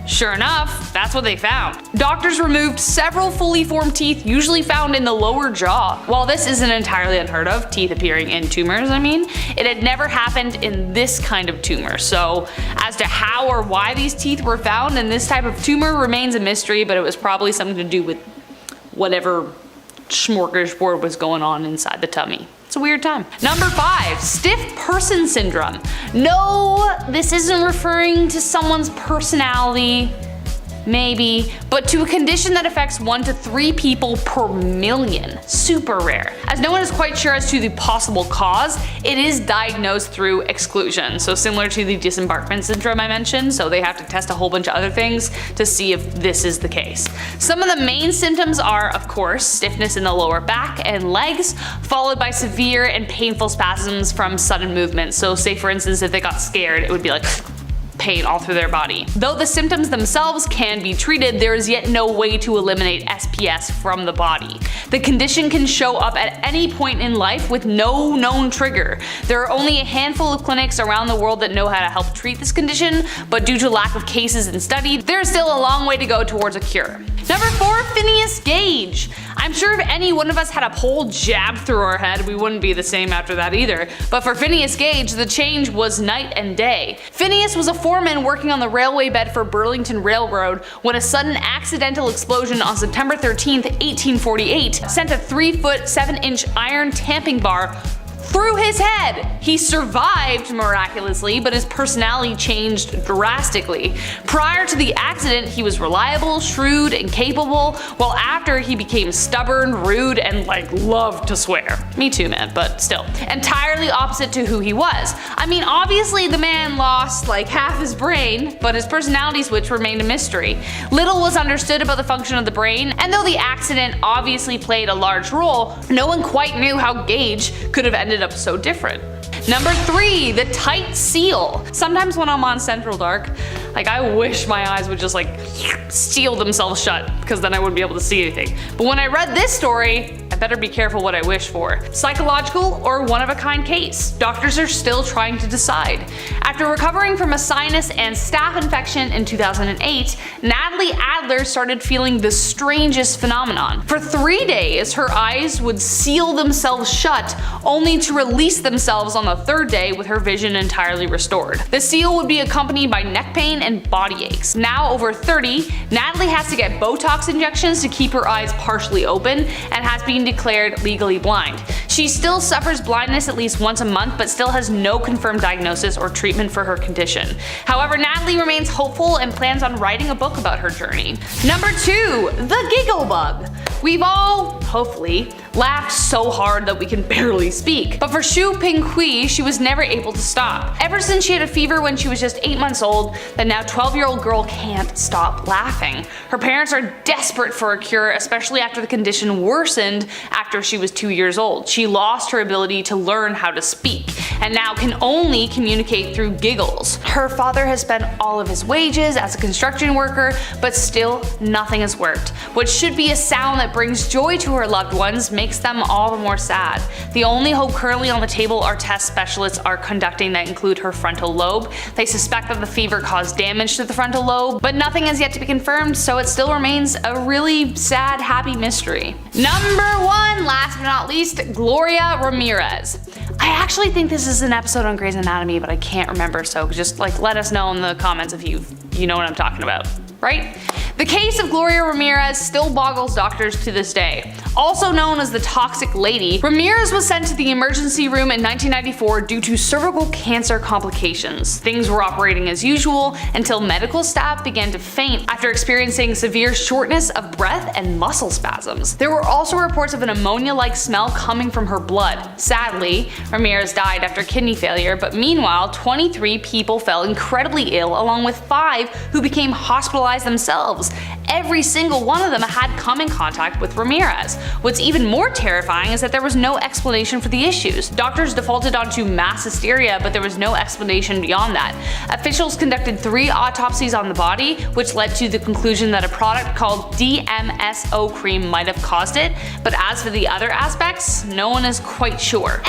Sure enough, that's what they found. Doctors removed several fully formed teeth usually found in the lower jaw. While this isn't entirely unheard of, teeth appearing in tumors, it had never happened in this kind of tumor. So as to how or why these teeth were found in this type of tumor remains a mystery, but it was probably something to do with whatever smorgasbord was going on inside the tummy. It's a weird time. Number 5, stiff person syndrome. No, this isn't referring to someone's personality, maybe, but to a condition that affects 1 to 3 people per million. Super rare. As no one is quite sure as to the possible cause, it is diagnosed through exclusion. So similar to the disembarkment syndrome I mentioned, so they have to test a whole bunch of other things to see if this is the case. Some of the main symptoms are, of course, stiffness in the lower back and legs, followed by severe and painful spasms from sudden movement. So say for instance if they got scared, it would be like pain all through their body. Though the symptoms themselves can be treated, there is yet no way to eliminate SPS from the body. The condition can show up at any point in life with no known trigger. There are only a handful of clinics around the world that know how to help treat this condition, but due to lack of cases and study, there is still a long way to go towards a cure. Number 4, Phineas Gage. I'm sure if any one of us had a pole jabbed through our head, we wouldn't be the same after that either. But for Phineas Gage, the change was night and day. Phineas was a foreman working on the railway bed for Burlington Railroad when a sudden accidental explosion on September 13th, 1848 sent a 3-foot 7-inch iron tamping bar through his head. He survived miraculously, but his personality changed drastically. Prior to the accident, he was reliable, shrewd, and capable, while after he became stubborn, rude, and loved to swear. Me too, man, but still. Entirely opposite to who he was. I mean, obviously the man lost half his brain, but his personality switch remained a mystery. Little was understood about the function of the brain, and though the accident obviously played a large role, no one quite knew how Gage could have ended up so different. Number 3, the tight seal. Sometimes when I'm on Central Dark, I wish my eyes would just seal themselves shut, because then I wouldn't be able to see anything. But when I read this story, I better be careful what I wish for. Psychological or one-of-a-kind case? Doctors are still trying to decide. After recovering from a sinus and staph infection in 2008, Natalie Adler started feeling the strangest phenomenon. For 3 days, her eyes would seal themselves shut, only to release themselves on the 3rd day with her vision entirely restored. The seal would be accompanied by neck pain and body aches. Now over 30, Natalie has to get Botox injections to keep her eyes partially open and has been declared legally blind. She still suffers blindness at least once a month, but still has no confirmed diagnosis or treatment for her condition. However, Natalie remains hopeful and plans on writing a book about her journey. Number 2, the giggle bug. We've all, hopefully, laughed so hard that we can barely speak. But for Shu Ping-Hui, she was never able to stop. Ever since she had a fever when she was just 8 months old, the now 12-year-old girl can't stop laughing. Her parents are desperate for a cure, especially after the condition worsened after she was 2 years old. She lost her ability to learn how to speak, and now can only communicate through giggles. Her father has spent all of his wages as a construction worker, but still nothing has worked. What should be a sound that brings joy to her loved ones makes them all the more sad. The only hope currently on the table are tests specialists are conducting that include her frontal lobe. They suspect that the fever caused damage to the frontal lobe, but nothing has yet to be confirmed, so it still remains a really sad, happy mystery. Number 1, last but not least, Gloria Ramirez. I actually think this is an episode on Grey's Anatomy, but I can't remember, so just let us know in the comments if you know what I'm talking about, right? The case of Gloria Ramirez still boggles doctors to this day. Also known as the Toxic Lady, Ramirez was sent to the emergency room in 1994 due to cervical cancer complications. Things were operating as usual until medical staff began to faint after experiencing severe shortness of breath and muscle spasms. There were also reports of an ammonia-like smell coming from her blood. Sadly, Ramirez died after kidney failure, but meanwhile, 23 people fell incredibly ill, along with 5 who became hospitalized themselves. Every single one of them had come in contact with Ramirez. What's even more terrifying is that there was no explanation for the issues. Doctors defaulted onto mass hysteria, but there was no explanation beyond that. Officials conducted 3 autopsies on the body, which led to the conclusion that a product called DMSO cream might have caused it, but as for the other aspects, no one is quite sure.